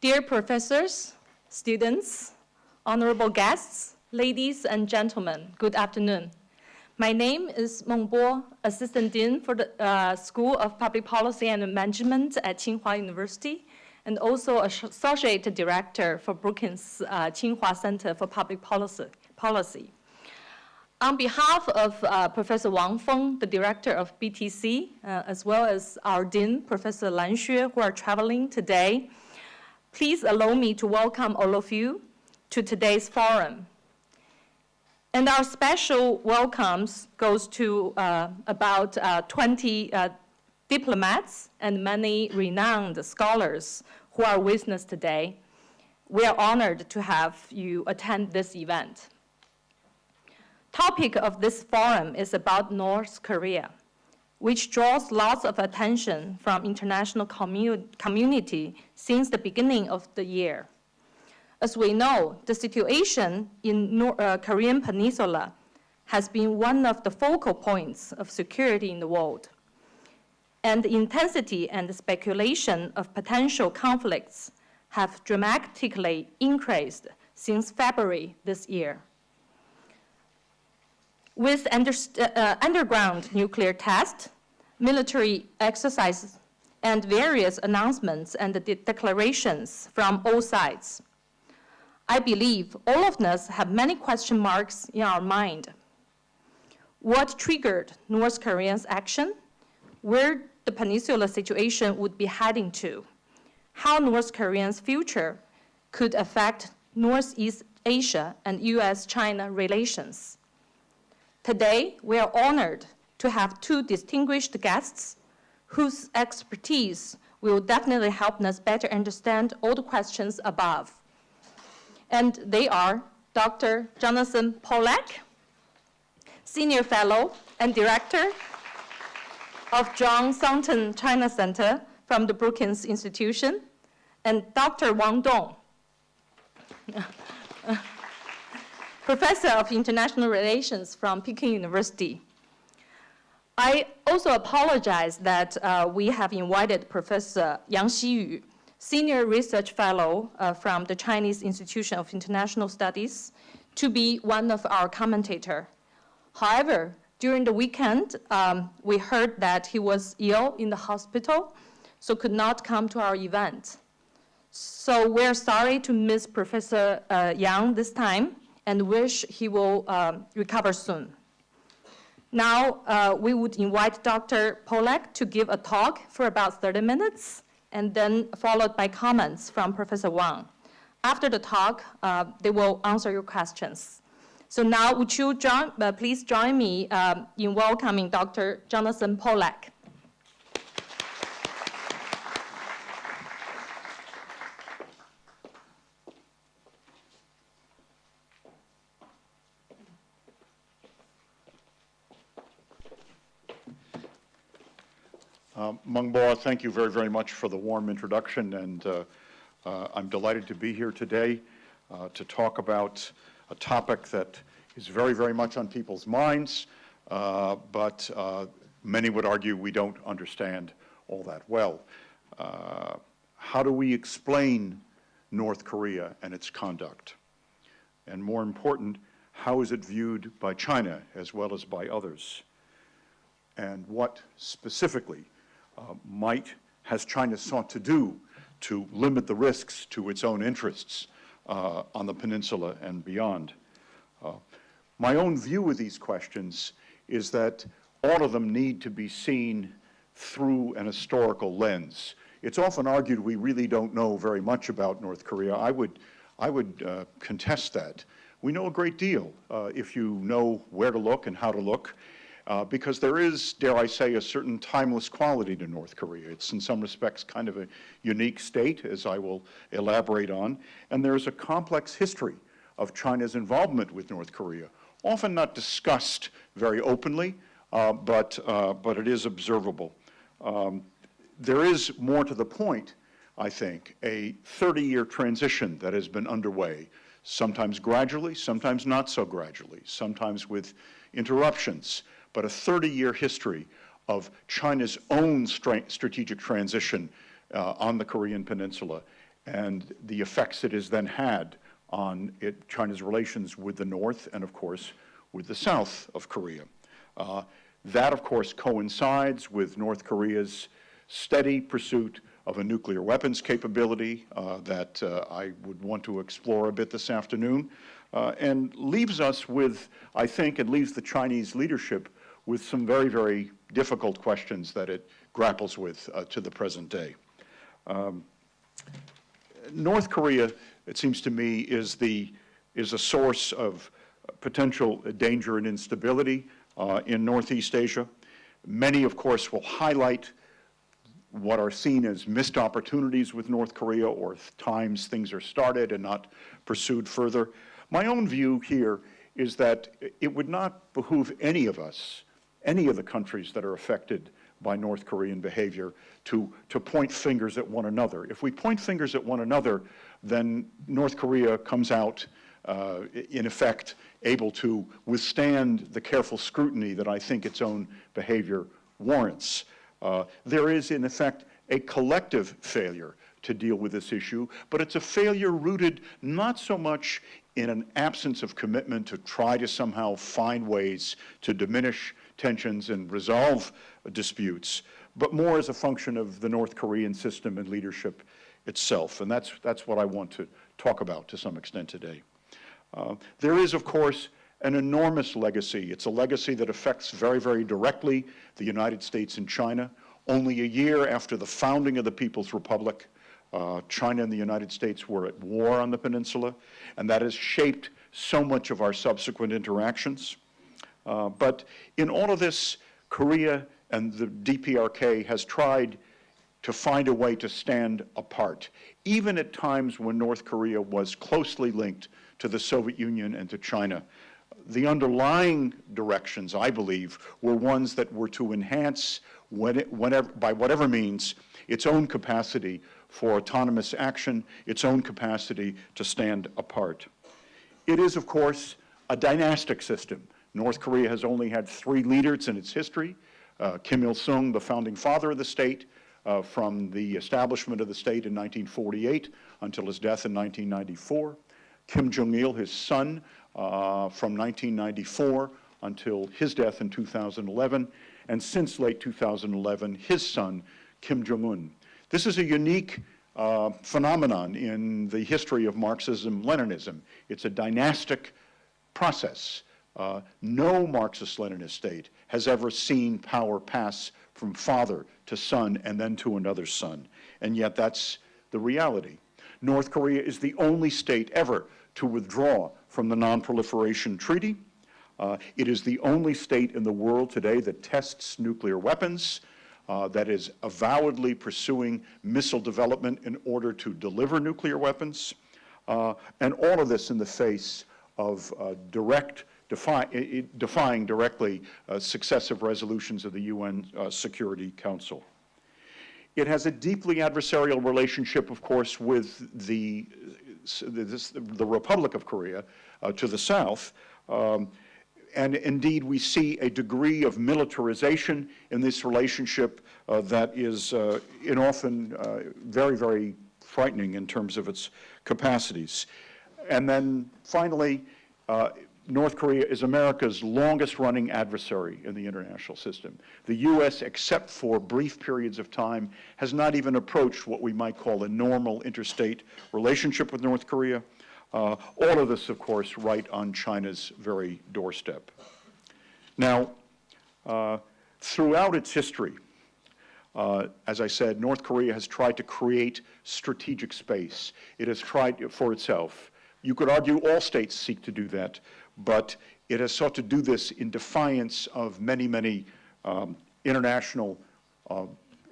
Dear professors, students, honorable guests, ladies and gentlemen, good afternoon. My name is Meng Bo, Assistant Dean for the School of Public Policy and Management at Tsinghua University, and also Associate Director for Brookings-Tsinghua Center for Public Policy. On behalf of Professor Wang Feng, the Director of BTC, as well as our Dean, Professor Lan Xue, who are traveling today, please allow me to welcome all of you to today's forum. And our special welcomes goes to about 20 diplomats and many renowned scholars who are with us today. We are honored to have you attend this event. Topic of this forum is about North Korea, which draws lots of attention from international community since the beginning of the year. As we know, the situation in Korean Peninsula has been one of the focal points of security in the world. And the intensity and the speculation of potential conflicts have dramatically increased since February this year. With underground nuclear tests, military exercises, and various announcements and declarations from all sides, I believe all of us have many question marks in our mind. What triggered North Korea's action? Where the peninsula situation would be heading to? How North Korea's future could affect Northeast Asia and US-China relations? Today, we are honored to have two distinguished guests whose expertise will definitely help us better understand all the questions above. And they are Dr. Jonathan Pollack, Senior Fellow and Director of John Thornton China Center from the Brookings Institution, and Dr. Wang Dong, Professor of International Relations from Peking University. I also apologize that we have invited Professor Yang Xiyu, Senior Research Fellow from the Chinese Institution of International Studies, to be one of our commentators. However, during the weekend, we heard that he was ill in the hospital, so could not come to our event. So we're sorry to miss Professor Yang this time, and wish he will recover soon. Now, we would invite Dr. Pollack to give a talk for about 30 minutes, and then followed by comments from Professor Wang. After the talk, they will answer your questions. So now, would you please join me in welcoming Dr. Jonathan Pollack. Meng Bo, thank you very, very much for the warm introduction, and I'm delighted to be here today to talk about a topic that is very, very much on people's minds, but many would argue we don't understand all that well. How do we explain North Korea and its conduct? And more important, how is it viewed by China as well as by others? And what specifically has China sought to do to limit the risks to its own interests on the peninsula and beyond? My own view of these questions is that all of them need to be seen through an historical lens. It's often argued we really don't know very much about North Korea. I would contest that. We know a great deal if you know where to look and how to look. Because there is, dare I say, a certain timeless quality to North Korea. It's in some respects kind of a unique state, as I will elaborate on, and there's a complex history of China's involvement with North Korea, often not discussed very openly, but it is observable. There is, more to the point, I think, a 30-year transition that has been underway, sometimes gradually, sometimes not so gradually, sometimes with interruptions, but a 30-year history of China's own strategic transition on the Korean Peninsula and the effects it has then had on China's relations with the North and, of course, with the South of Korea. That, of course, coincides with North Korea's steady pursuit of a nuclear weapons capability that I would want to explore a bit this afternoon, and leaves us with, I think, and leaves the Chinese leadership with some very, very difficult questions that it grapples with to the present day. North Korea, it seems to me, is a source of potential danger and instability in Northeast Asia. Many, of course, will highlight what are seen as missed opportunities with North Korea, or times things are started and not pursued further. My own view here is that it would not behoove any of us, any of the countries that are affected by North Korean behavior, to point fingers at one another. If we point fingers at one another, then North Korea comes out, in effect, able to withstand the careful scrutiny that I think its own behavior warrants. There is, in effect, a collective failure to deal with this issue, but it's a failure rooted not so much in an absence of commitment to try to somehow find ways to diminish tensions and resolve disputes, but more as a function of the North Korean system and leadership itself. And that's what I want to talk about to some extent today. There is, of course, an enormous legacy. It's a legacy that affects very, very directly the United States and China. Only a year after the founding of the People's Republic, China and the United States were at war on the peninsula, and that has shaped so much of our subsequent interactions. But in all of this, Korea and the DPRK has tried to find a way to stand apart, even at times when North Korea was closely linked to the Soviet Union and to China. The underlying directions, I believe, were ones that were to enhance, by whatever means, its own capacity for autonomous action, its own capacity to stand apart. It is, of course, a dynastic system. North Korea has only had 3 leaders in its history. Kim Il-sung, the founding father of the state, from the establishment of the state in 1948 until his death in 1994. Kim Jong-il, his son, from 1994 until his death in 2011, and since late 2011, his son, Kim Jong-un. This is a unique phenomenon in the history of Marxism-Leninism. It's a dynastic process. No Marxist-Leninist state has ever seen power pass from father to son and then to another son, and yet that's the reality. North Korea is the only state ever to withdraw from the Non-Proliferation Treaty. It is the only state in the world today that tests nuclear weapons, that is avowedly pursuing missile development in order to deliver nuclear weapons, and all of this in the face of defying directly successive resolutions of the UN Security Council. It has a deeply adversarial relationship, of course, with the Republic of Korea to the south. And indeed, we see a degree of militarization in this relationship that is often very, very frightening in terms of its capacities. And then finally, North Korea is America's longest-running adversary in the international system. The U.S., except for brief periods of time, has not even approached what we might call a normal interstate relationship with North Korea. All of this, of course, right on China's very doorstep. Now, throughout its history, as I said, North Korea has tried to create strategic space. It has tried for itself. You could argue all states seek to do that, but it has sought to do this in defiance of many, many international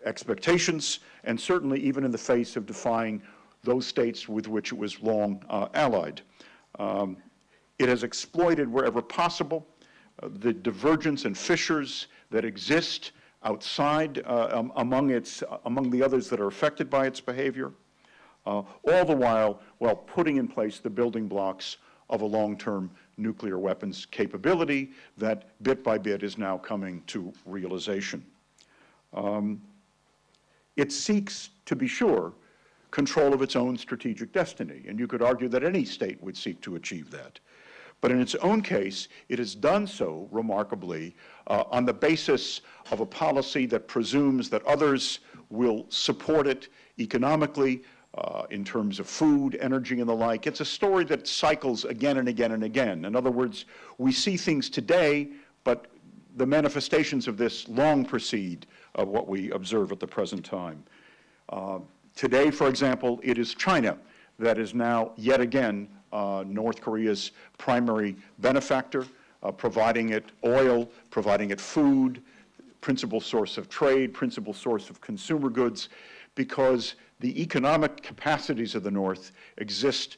expectations, and certainly even in the face of defying those states with which it was long allied. It has exploited wherever possible the divergence and fissures that exist outside among the others that are affected by its behavior, all the while putting in place the building blocks of a long-term nuclear weapons capability that bit by bit is now coming to realization. It seeks, to be sure, control of its own strategic destiny. And you could argue that any state would seek to achieve that. But in its own case, it has done so remarkably on the basis of a policy that presumes that others will support it economically, in terms of food, energy, and the like. It's a story that cycles again and again and again. In other words, we see things today, but the manifestations of this long precede what we observe at the present time. Today, for example, it is China that is now yet again North Korea's primary benefactor, providing it oil, providing it food, principal source of trade, principal source of consumer goods, because the economic capacities of the North exist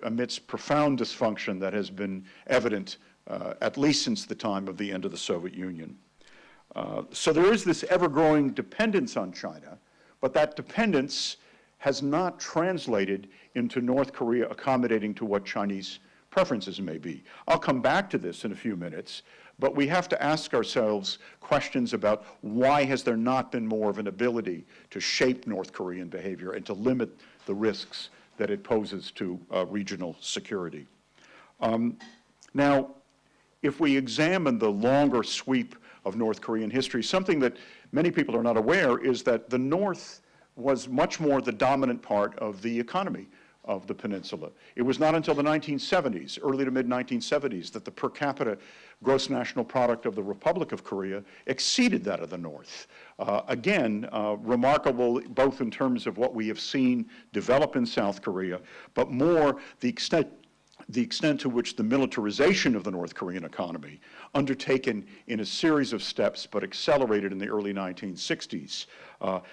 amidst profound dysfunction that has been evident at least since the time of the end of the Soviet Union. So there is this ever-growing dependence on China, but that dependence has not translated into North Korea accommodating to what Chinese preferences may be. I'll come back to this in a few minutes, but we have to ask ourselves questions about why has there not been more of an ability to shape North Korean behavior and to limit the risks that it poses to regional security. Now, if we examine the longer sweep of North Korean history, something that many people are not aware is that the North was much more the dominant part of the economy of the peninsula. It was not until the 1970s, early to mid-1970s, that the per capita gross national product of the Republic of Korea exceeded that of the North. Again, remarkable both in terms of what we have seen develop in South Korea, but more the extent to which the militarization of the North Korean economy, undertaken in a series of steps but accelerated in the early 1960s,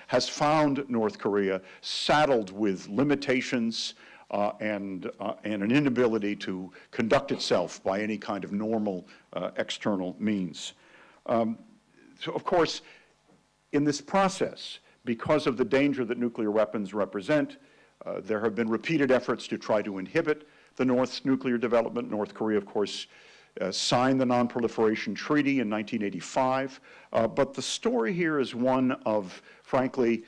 has found North Korea saddled with limitations and an inability to conduct itself by any kind of normal external means. So, of course, in this process, because of the danger that nuclear weapons represent, there have been repeated efforts to try to inhibit the North's nuclear development. North Korea, of course, signed the Non-Proliferation Treaty in 1985. But the story here is one of, frankly,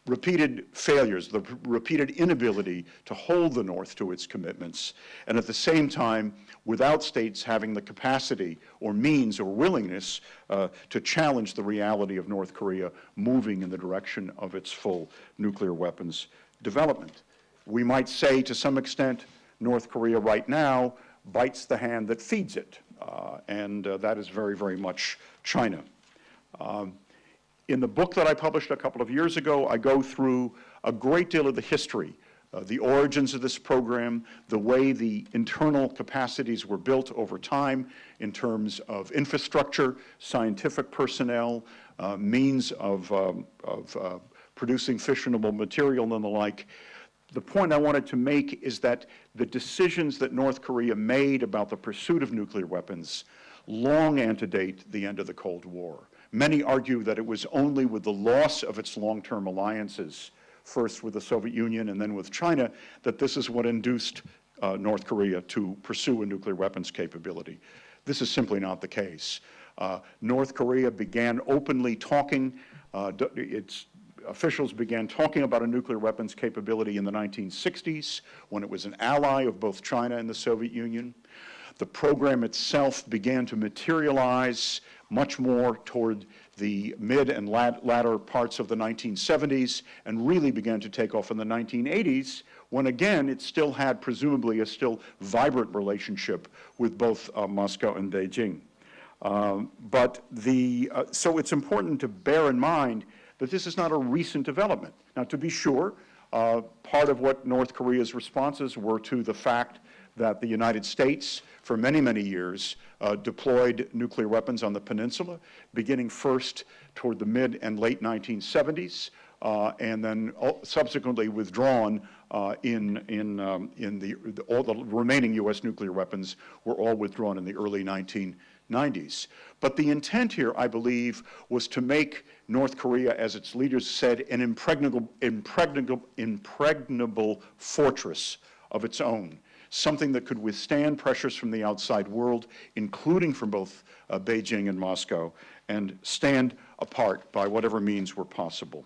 repeated failures, the repeated inability to hold the North to its commitments, and at the same time, without states having the capacity or means or willingness to challenge the reality of North Korea moving in the direction of its full nuclear weapons development. We might say, to some extent, North Korea right now bites the hand that feeds it, and that is very, very much China. In the book that I published a couple of years ago, I go through a great deal of the history, the origins of this program, the way the internal capacities were built over time in terms of infrastructure, scientific personnel, means of producing fissionable material and the like. The point I wanted to make is that the decisions that North Korea made about the pursuit of nuclear weapons long antedate the end of the Cold War. Many argue that it was only with the loss of its long-term alliances, first with the Soviet Union and then with China, that this is what induced North Korea to pursue a nuclear weapons capability. This is simply not the case. North Korea began openly talking, its officials began talking about a nuclear weapons capability in the 1960s, when it was an ally of both China and the Soviet Union. The program itself began to materialize much more toward the mid and latter parts of the 1970s, and really began to take off in the 1980s, when again it still had presumably a still vibrant relationship with both Moscow and Beijing. So it's important to bear in mind that this is not a recent development. Now, to be sure, part of what North Korea's responses were to the fact that the United States, for many, many years, deployed nuclear weapons on the peninsula, beginning first toward the mid and late 1970s, and then subsequently withdrawn all the remaining U.S. nuclear weapons were all withdrawn in the early 1990s. But the intent here, I believe, was to make North Korea, as its leaders said, an impregnable fortress of its own, something that could withstand pressures from the outside world, including from both Beijing and Moscow, and stand apart by whatever means were possible.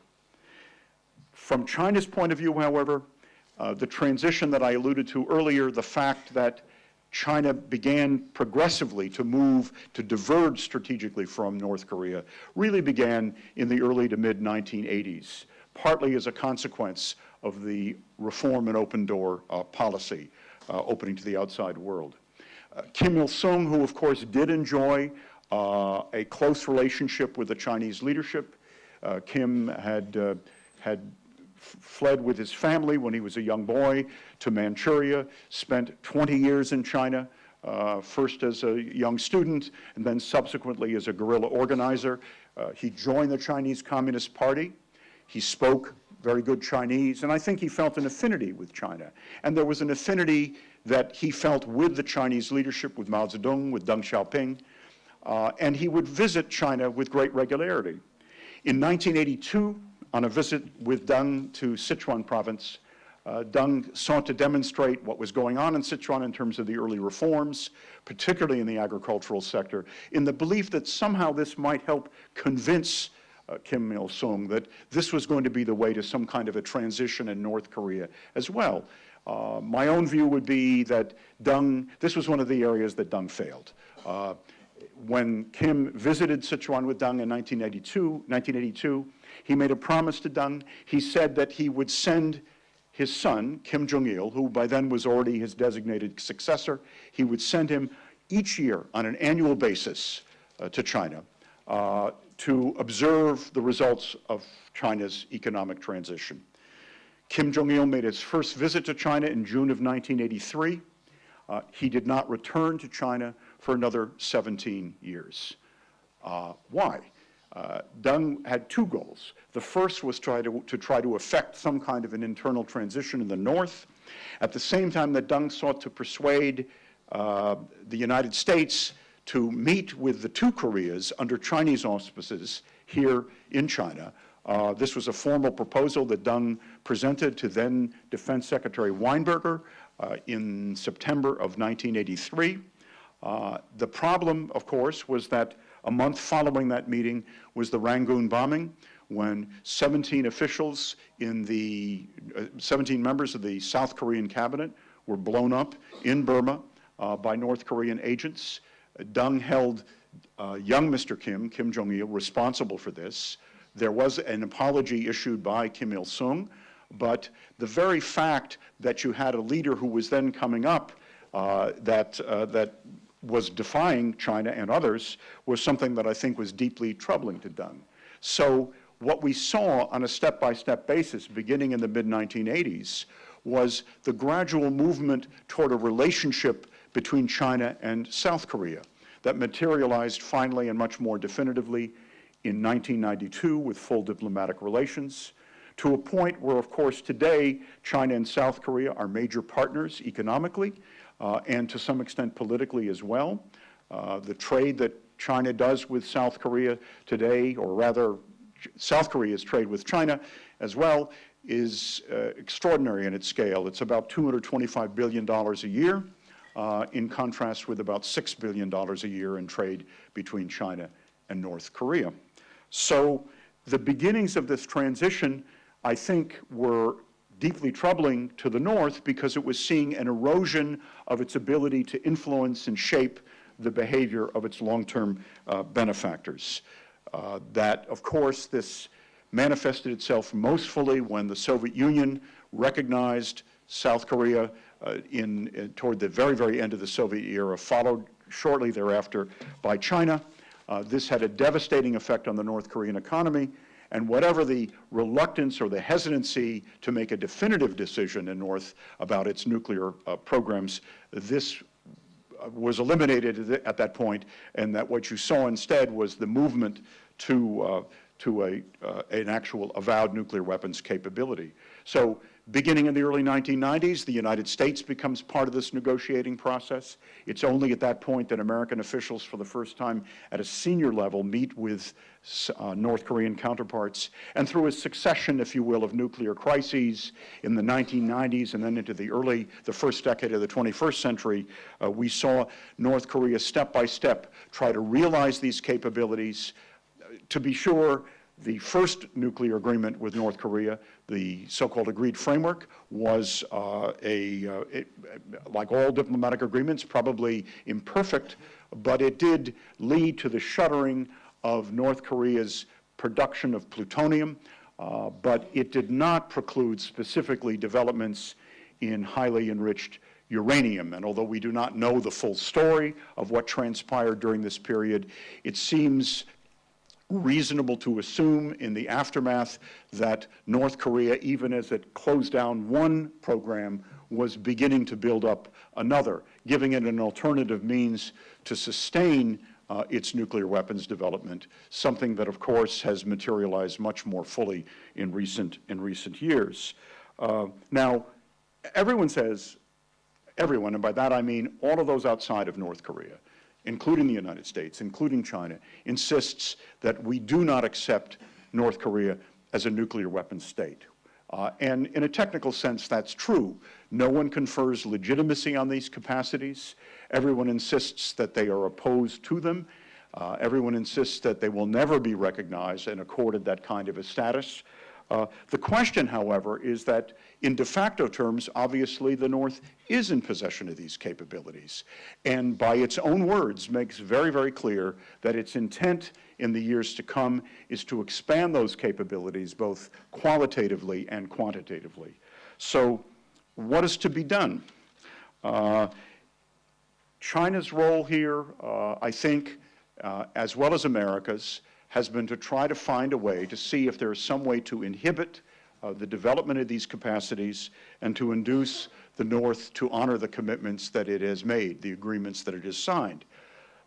From China's point of view, however, the transition that I alluded to earlier, the fact that China began progressively to move, to diverge strategically from North Korea, really began in the early to mid-1980s, partly as a consequence of the reform and open door policy, opening to the outside world. Kim Il-sung, who of course did enjoy a close relationship with the Chinese leadership. Kim had fled with his family when he was a young boy to Manchuria, spent 20 years in China, first as a young student and then subsequently as a guerrilla organizer. He joined the Chinese Communist Party. He spoke very good Chinese, and I think he felt an affinity with China. And there was an affinity that he felt with the Chinese leadership, with Mao Zedong, with Deng Xiaoping, and he would visit China with great regularity. In 1982, on a visit with Deng to Sichuan province, Deng sought to demonstrate what was going on in Sichuan in terms of the early reforms, particularly in the agricultural sector, in the belief that somehow this might help convince Kim Il-sung that this was going to be the way to some kind of a transition in North Korea as well. My own view would be that this was one of the areas that Deng failed. When Kim visited Sichuan with Deng in 1982, he made a promise to Deng. He said that he would send his son, Kim Jong-il, who by then was already his designated successor, he would send him each year on an annual basis to China to observe the results of China's economic transition. Kim Jong-il made his first visit to China in June of 1983. He did not return to China for another 17 years. Why? Deng had two goals. The first was to try to effect some kind of an internal transition in the north. At the same time that Deng sought to persuade the United States to meet with the two Koreas under Chinese auspices here in China. This was a formal proposal that Deng presented to then Defense Secretary Weinberger in September of 1983. The problem, of course, was that a month following that meeting was the Rangoon bombing, when 17 officials in 17 members of the South Korean cabinet were blown up in Burma by North Korean agents. Deng held young Mr. Kim Jong-il, responsible for this. There was an apology issued by Kim Il-sung, but the very fact that you had a leader who was then coming up that was defying China and others was something that I think was deeply troubling to Deng. So what we saw on a step-by-step basis beginning in the mid-1980s was the gradual movement toward a relationship between China and South Korea that materialized finally and much more definitively in 1992 with full diplomatic relations, to a point where, of course, today China and South Korea are major partners economically and to some extent politically as well. The trade that China does with South Korea today, or rather South Korea's trade with China as well, is extraordinary in its scale. It's about $225 billion a year, in contrast with about $6 billion a year in trade between China and North Korea. So the beginnings of this transition, I think, were deeply troubling to the North because it was seeing an erosion of its ability to influence and shape the behavior of its long-term benefactors. That, of course, this manifested itself most fully when the Soviet Union recognized South Korea toward the very, very end of the Soviet era, followed shortly thereafter by China. This had a devastating effect on the North Korean economy, and whatever the reluctance or the hesitancy to make a definitive decision in North about its nuclear programs, this was eliminated at that point, and that what you saw instead was the movement to an actual avowed nuclear weapons capability. So beginning in the early 1990s, the United States becomes part of this negotiating process. It's only at that point that American officials, for the first time at a senior level, meet with North Korean counterparts. And through a succession, if you will, of nuclear crises in the 1990s and then into the first decade of the 21st century, we saw North Korea step by step try to realize these capabilities. To be sure, The first nuclear agreement with North Korea, the so-called agreed framework, was like all diplomatic agreements, probably imperfect, but it did lead to the shuttering of North Korea's production of plutonium, but it did not preclude specifically developments in highly enriched uranium. And although we do not know the full story of what transpired during this period, it seems reasonable to assume in the aftermath that North Korea, even as it closed down one program, was beginning to build up another, giving it an alternative means to sustain its nuclear weapons development, something that, of course, has materialized much more fully in recent years. Now, everyone says, everyone, and by that I mean all of those outside of North Korea, including the United States, including China, insists that we do not accept North Korea as a nuclear weapons state. And in a technical sense, that's true. No one confers legitimacy on these capacities. Everyone insists that they are opposed to them. Everyone insists that they will never be recognized and accorded that kind of a status. The question, however, is that in de facto terms, obviously the North is in possession of these capabilities, and by its own words makes very, very clear that its intent in the years to come is to expand those capabilities both qualitatively and quantitatively. So what is to be done? China's role here, I think, as well as America's, has been to try to find a way to see if there is some way to inhibit the development of these capacities and to induce the North to honor the commitments that it has made, the agreements that it has signed.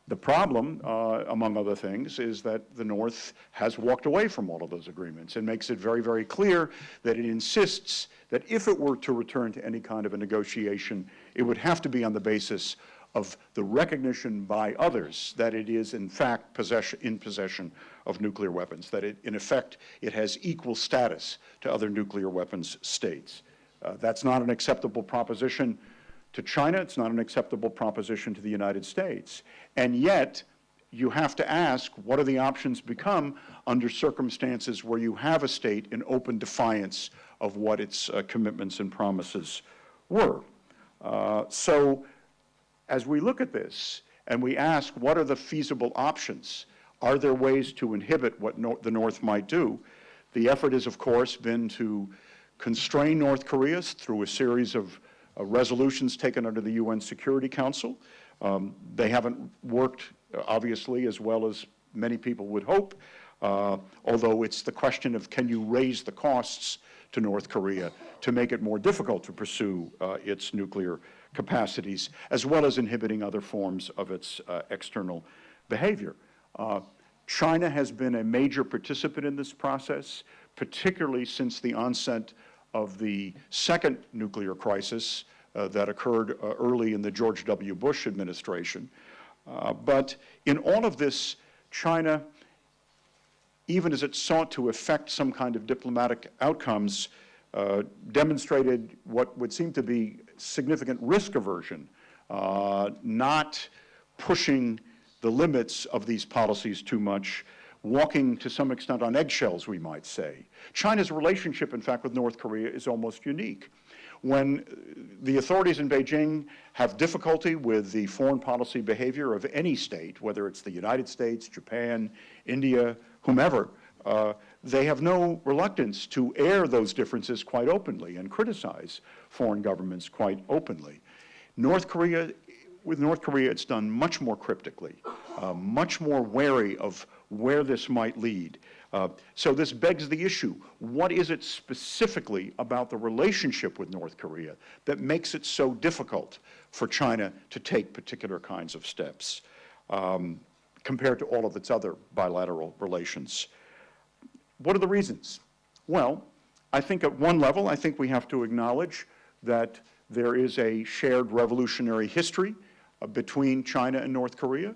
The problem, among other things, is that the North has walked away from all of those agreements and makes it very, very clear that it insists that if it were to return to any kind of a negotiation, it would have to be on the basis of the recognition by others that it is, in fact, in possession of nuclear weapons, that in effect, it has equal status to other nuclear weapons states. That's not an acceptable proposition to China. It's not an acceptable proposition to the United States. And yet, you have to ask, what do the options become under circumstances where you have a state in open defiance of what its commitments and promises were? So, as we look at this and we ask, what are the feasible options? Are there ways to inhibit what the North might do? The effort has, of course, been to constrain North Korea through a series of resolutions taken under the UN Security Council. They haven't worked, obviously, as well as many people would hope, although it's the question of can you raise the costs to North Korea to make it more difficult to pursue its nuclear capacities, as well as inhibiting other forms of its external behavior. China has been a major participant in this process, particularly since the onset of the second nuclear crisis that occurred early in the George W. Bush administration. But in all of this, China, even as it sought to effect some kind of diplomatic outcomes, demonstrated what would seem to be significant risk aversion, not pushing the limits of these policies too much, walking to some extent on eggshells, we might say. China's relationship, in fact, with North Korea is almost unique. When the authorities in Beijing have difficulty with the foreign policy behavior of any state, whether it's the United States, Japan, India, whomever, they have no reluctance to air those differences quite openly and criticize foreign governments quite openly. With North Korea, it's done much more cryptically, much more wary of where this might lead. So this begs the issue, what is it specifically about the relationship with North Korea that makes it so difficult for China to take particular kinds of steps compared to all of its other bilateral relations? What are the reasons? Well, I think at one level, I think we have to acknowledge that there is a shared revolutionary history between China and North Korea.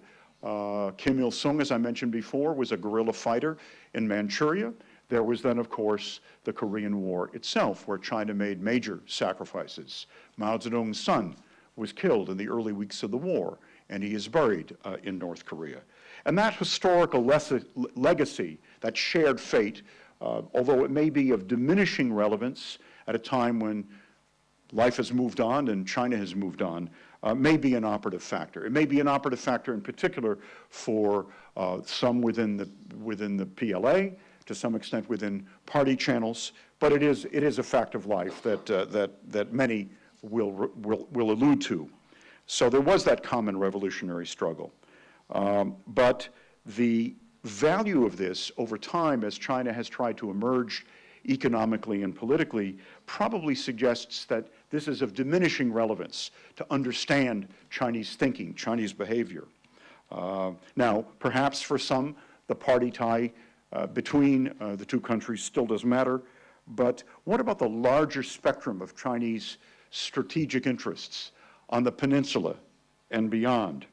Kim Il-sung, as I mentioned before, was a guerrilla fighter in Manchuria. There was then, of course, the Korean War itself, where China made major sacrifices. Mao Zedong's son was killed in the early weeks of the war, and he is buried in North Korea. And that historical legacy, that shared fate, although it may be of diminishing relevance at a time when life has moved on and China has moved on, may be an operative factor. It may be an operative factor in particular for some within the PLA, to some extent within party channels, but it is a fact of life that many will allude to. So there was that common revolutionary struggle. But the value of this over time, as China has tried to emerge economically and politically, probably suggests that this is of diminishing relevance to understand Chinese thinking, Chinese behavior. Now, perhaps for some, the party tie between the two countries still does matter, but what about the larger spectrum of Chinese strategic interests on the peninsula and beyond?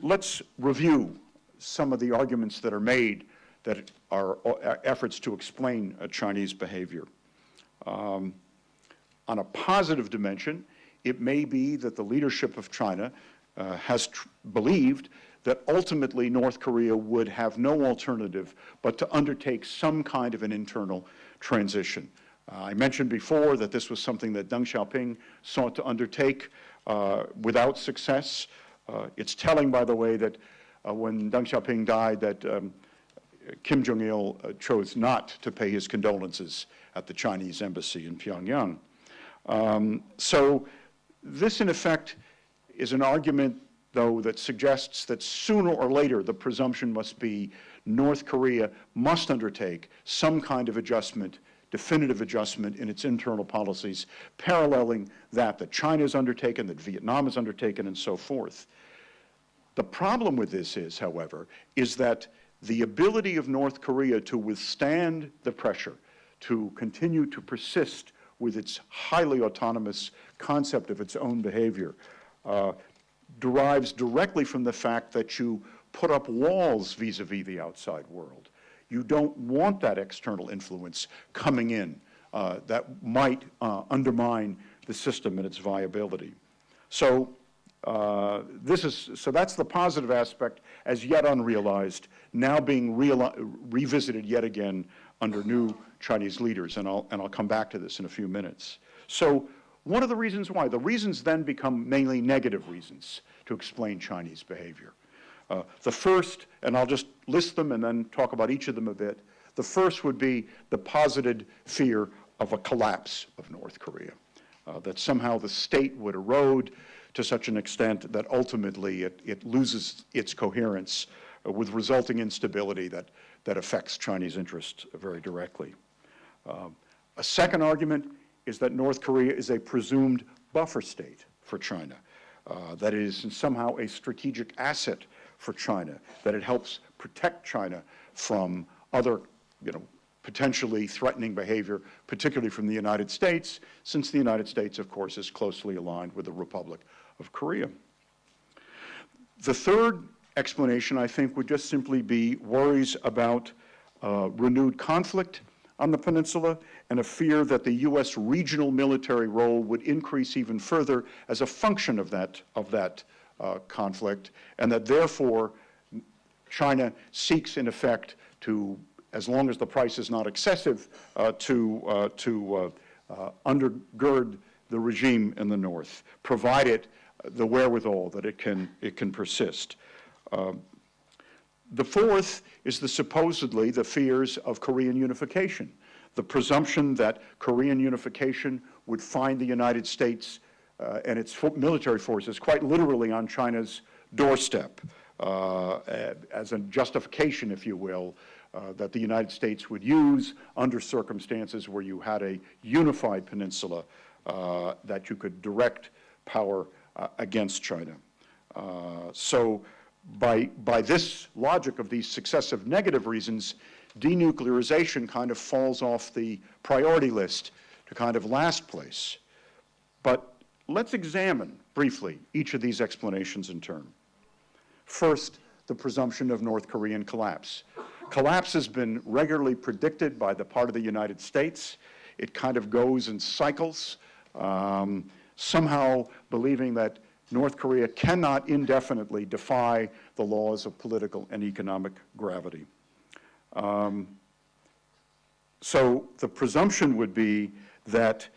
Let's review some of the arguments that are made that are efforts to explain Chinese behavior. On a positive dimension, it may be that the leadership of China has believed that ultimately North Korea would have no alternative but to undertake some kind of an internal transition. I mentioned before that this was something that Deng Xiaoping sought to undertake without success. It's telling, by the way, that when Deng Xiaoping died, that Kim Jong-il chose not to pay his condolences at the Chinese embassy in Pyongyang. So this, in effect, is an argument, though, that suggests that sooner or later the presumption must be North Korea must undertake some kind of adjustment, definitive adjustment in its internal policies, paralleling that China has undertaken, that Vietnam has undertaken, and so forth. The problem with this is, however, is that the ability of North Korea to withstand the pressure, to continue to persist with its highly autonomous concept of its own behavior, derives directly from the fact that you put up walls vis-a-vis the outside world. You don't want that external influence coming in that might undermine the system and its viability. So that's the positive aspect, as yet unrealized, now being revisited yet again under new Chinese leaders, and I'll come back to this in a few minutes. So what are the reasons why? The reasons then become mainly negative reasons to explain Chinese behavior. The first, and I'll just list them and then talk about each of them a bit. The first would be the posited fear of a collapse of North Korea, that somehow the state would erode to such an extent that ultimately it loses its coherence with resulting instability that affects Chinese interests very directly. A second argument is that North Korea is a presumed buffer state for China, that it is somehow a strategic asset for China, that it helps protect China from other, potentially threatening behavior, particularly from the United States, since the United States, of course, is closely aligned with the Republic of Korea. The third explanation, I think, would just simply be worries about renewed conflict on the peninsula and a fear that the U.S. regional military role would increase even further as a function of that conflict, and that therefore China seeks, in effect, to, as long as the price is not excessive, to undergird the regime in the north, provide it the wherewithal that it can persist. The fourth is supposedly the fears of Korean unification, the presumption that Korean unification would find the United States and its military forces quite literally on China's doorstep as a justification, if you will, that the United States would use under circumstances where you had a unified peninsula that you could direct power against China. So by this logic of these successive negative reasons, denuclearization kind of falls off the priority list to kind of last place. But let's examine briefly each of these explanations in turn. First, the presumption of North Korean collapse. Collapse has been regularly predicted by the part of the United States. It kind of goes in cycles, somehow believing that North Korea cannot indefinitely defy the laws of political and economic gravity. So the presumption would be that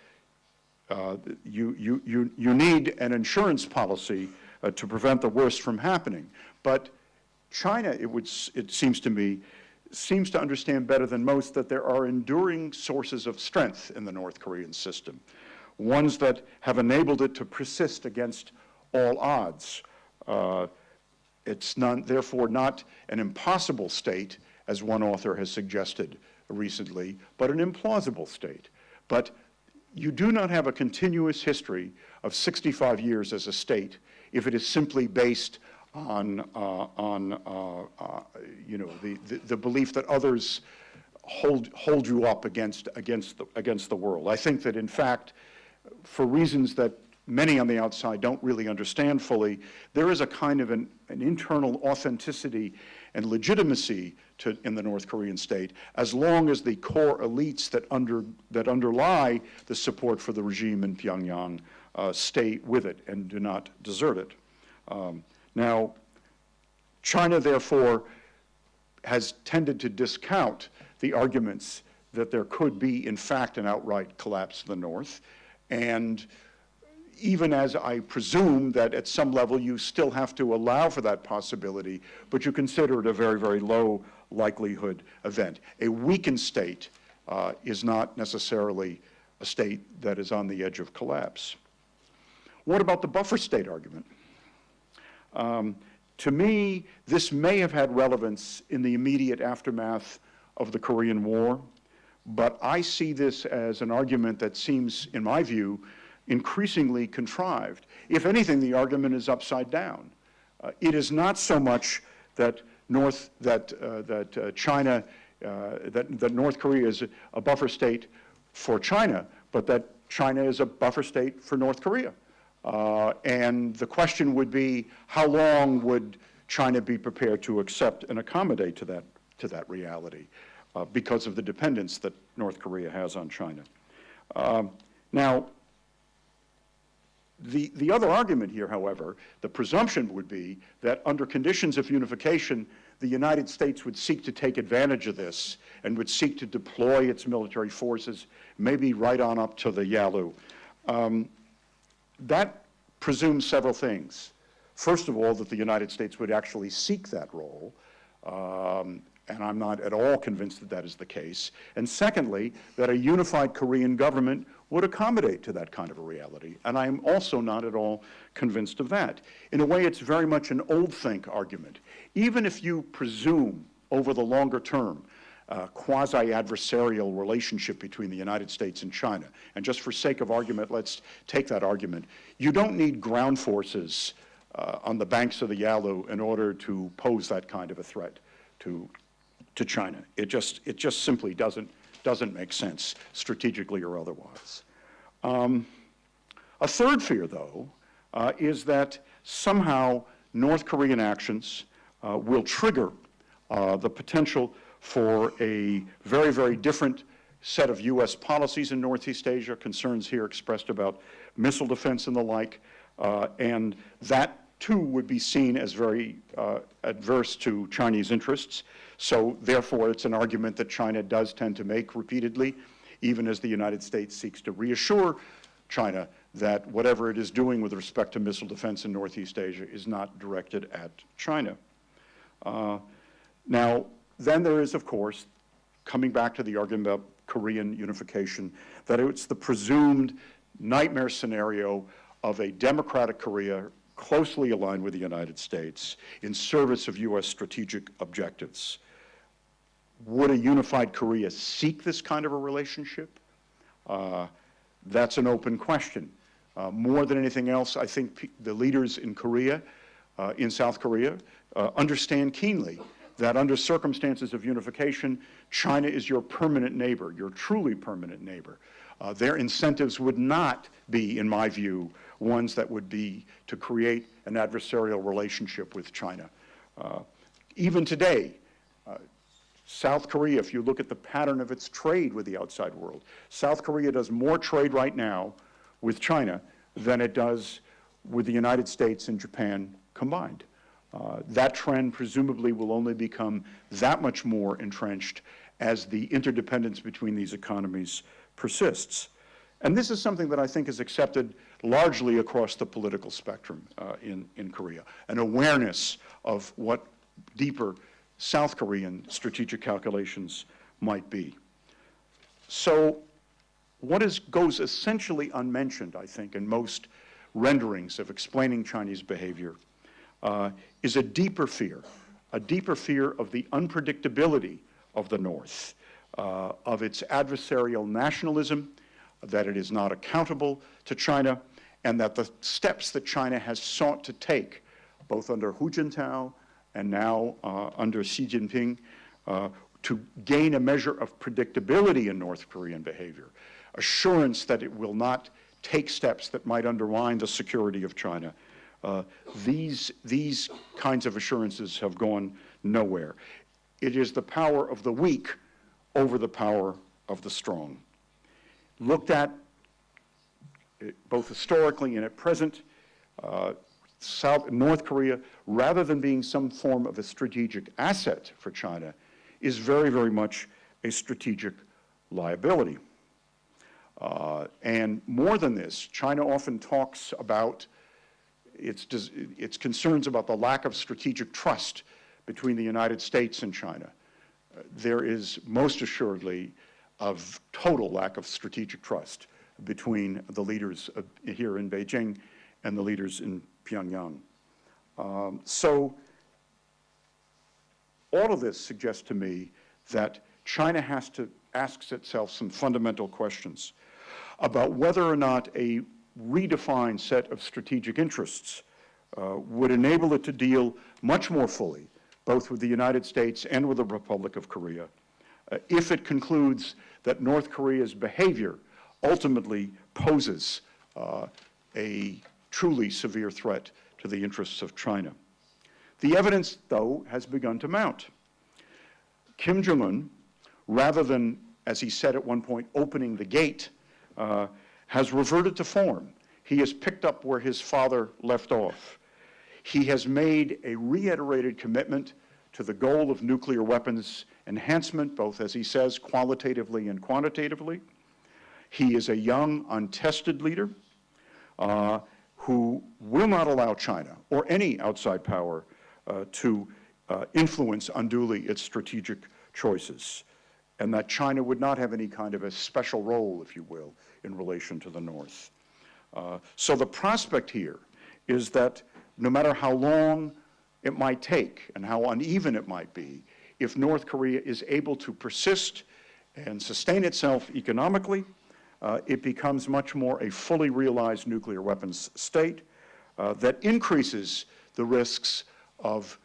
you need an insurance policy to prevent the worst from happening. But China, it seems to me, seems to understand better than most that there are enduring sources of strength in the North Korean system, ones that have enabled it to persist against all odds. It's therefore not an impossible state, as one author has suggested recently, but an implausible state. But you do not have a continuous history of 65 years as a state if it is simply based on the belief that others hold you up against the world. I think that, in fact, for reasons that many on the outside don't really understand fully, there is a kind of an internal authenticity and legitimacy in the North Korean state, as long as the core elites that underlie the support for the regime in Pyongyang stay with it and do not desert it. Now, China, therefore, has tended to discount the arguments that there could be, in fact, an outright collapse of the North, and even as I presume that at some level you still have to allow for that possibility, but you consider it a very, very low likelihood event. A weakened state is not necessarily a state that is on the edge of collapse. What about the buffer state argument? To me, this may have had relevance in the immediate aftermath of the Korean War, but I see this as an argument that seems, in my view, increasingly contrived. If anything, the argument is upside down. It is not so much that North Korea is a buffer state for China, but that China is a buffer state for North Korea. And the question would be, how long would China be prepared to accept and accommodate to that reality because of the dependence that North Korea has on China? Now, the other argument here, however, the presumption would be that under conditions of unification, the United States would seek to take advantage of this and would seek to deploy its military forces, maybe right on up to the Yalu. That presumes several things. First of all, that the United States would actually seek that role, and I'm not at all convinced that that is the case. And secondly, that a unified Korean government would accommodate to that kind of a reality, and I'm also not at all convinced of that. In a way, it's very much an old-think argument. Even if you presume over the longer term quasi-adversarial relationship between the United States and China, and just for sake of argument, let's take that argument. You don't need ground forces on the banks of the Yalu in order to pose that kind of a threat to China. It just simply doesn't make sense, strategically or otherwise. A third fear, though, is that somehow North Korean actions will trigger the potential for a very, very different set of U.S. policies in Northeast Asia, concerns here expressed about missile defense and the like, and that too would be seen as very adverse to Chinese interests. So therefore, it's an argument that China does tend to make repeatedly, even as the United States seeks to reassure China that whatever it is doing with respect to missile defense in Northeast Asia is not directed at China. Now, then there is, of course, coming back to the argument about Korean unification, that it's the presumed nightmare scenario of a democratic Korea closely aligned with the United States in service of U.S. strategic objectives. Would a unified Korea seek this kind of a relationship? That's an open question. More than anything else, I think the leaders in Korea, in South Korea, understand keenly that under circumstances of unification, China is your permanent neighbor, your truly permanent neighbor. Their incentives would not be, in my view, ones that would be to create an adversarial relationship with China. Even today, South Korea, if you look at the pattern of its trade with the outside world, South Korea does more trade right now with China than it does with the United States and Japan combined. That trend presumably will only become that much more entrenched as the interdependence between these economies persists. And this is something that I think is accepted largely across the political spectrum in Korea, an awareness of what deeper South Korean strategic calculations might be. So what goes essentially unmentioned, I think, in most renderings of explaining Chinese behavior is a deeper fear of the unpredictability of the North, of its adversarial nationalism, that it is not accountable to China, and that the steps that China has sought to take, both under Hu Jintao and now under Xi Jinping, to gain a measure of predictability in North Korean behavior, assurance that it will not take steps that might undermine the security of China. These kinds of assurances have gone nowhere. It is the power of the weak over the power of the strong. Looked at both historically and at present, North Korea, rather than being some form of a strategic asset for China, is very, very much a strategic liability. And more than this, China often talks about its concerns about the lack of strategic trust between the United States and China. There is most assuredly a total lack of strategic trust between the leaders here in Beijing and the leaders in Pyongyang. So all of this suggests to me that China has to ask itself some fundamental questions about whether or not a redefined set of strategic interests would enable it to deal much more fully, both with the United States and with the Republic of Korea, if it concludes that North Korea's behavior ultimately poses a truly severe threat to the interests of China. The evidence, though, has begun to mount. Kim Jong-un, rather than, as he said at one point, opening the gate, has reverted to form. He has picked up where his father left off. He has made a reiterated commitment to the goal of nuclear weapons enhancement, both, as he says, qualitatively and quantitatively. He is a young, untested leader who will not allow China or any outside power to influence unduly its strategic choices, and that China would not have any kind of a special role, if you will, in relation to the North. So the prospect here is that no matter how long it might take and how uneven it might be, if North Korea is able to persist and sustain itself economically, it becomes much more a fully realized nuclear weapons state that increases the risks of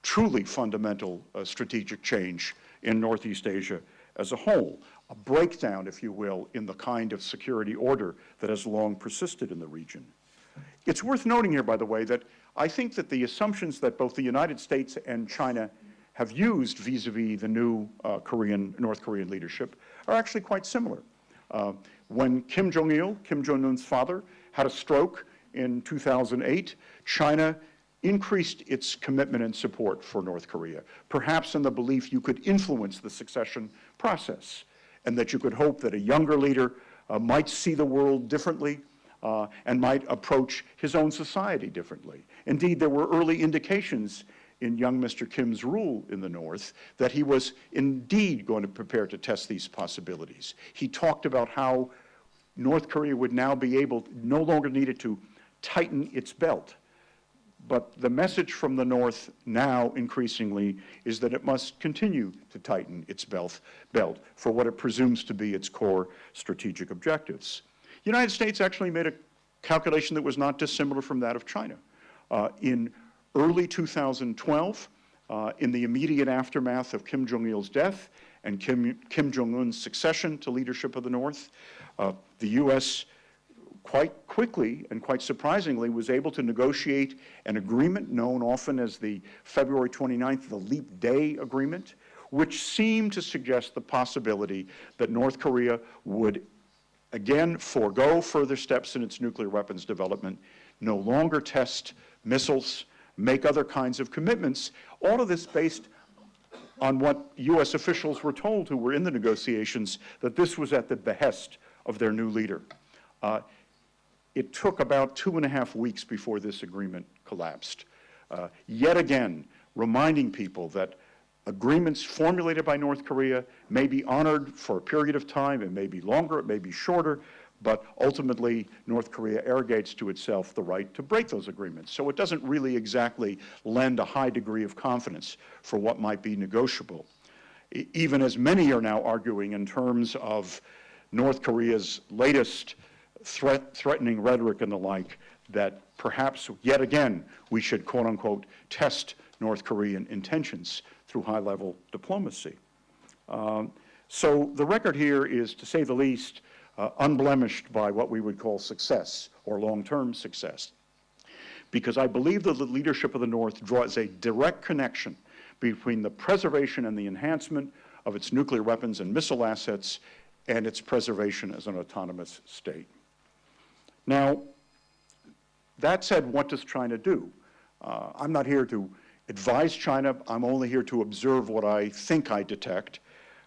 truly fundamental strategic change in Northeast Asia as a whole, a breakdown, if you will, in the kind of security order that has long persisted in the region. It's worth noting here, by the way, that I think that the assumptions that both the United States and China have used vis-a-vis the new North Korean leadership are actually quite similar. When Kim Jong-il, Kim Jong-un's father, had a stroke in 2008, China increased its commitment and support for North Korea, perhaps in the belief you could influence the succession process, and that you could hope that a younger leader might see the world differently and might approach his own society differently. Indeed, there were early indications in young Mr. Kim's rule in the North that he was indeed going to prepare to test these possibilities. He talked about how North Korea would now be able, no longer needed to tighten its belt. But the message from the North now, increasingly, is that it must continue to tighten its belt for what it presumes to be its core strategic objectives. The United States actually made a calculation that was not dissimilar from that of China. In early 2012, in the immediate aftermath of Kim Jong-il's death and Kim Jong-un's succession to leadership of the North, the U.S. quite quickly and quite surprisingly was able to negotiate an agreement known often as the February 29th, the Leap Day Agreement, which seemed to suggest the possibility that North Korea would again forego further steps in its nuclear weapons development, no longer test missiles, make other kinds of commitments. All of this based on what U.S. officials were told who were in the negotiations, that this was at the behest of their new leader. It took about 2.5 weeks before this agreement collapsed. Yet again, reminding people that agreements formulated by North Korea may be honored for a period of time. It may be longer, it may be shorter, but ultimately North Korea arrogates to itself the right to break those agreements. So it doesn't really exactly lend a high degree of confidence for what might be negotiable. Even as many are now arguing in terms of North Korea's latest threatening rhetoric and the like, that perhaps yet again we should quote unquote test North Korean intentions through high-level diplomacy. So the record here is, to say the least, unblemished by what we would call success or long-term success, because I believe that the leadership of the North draws a direct connection between the preservation and the enhancement of its nuclear weapons and missile assets and its preservation as an autonomous state. Now, that said, what does China do? I'm not here to advise China. I'm only here to observe what I think I detect.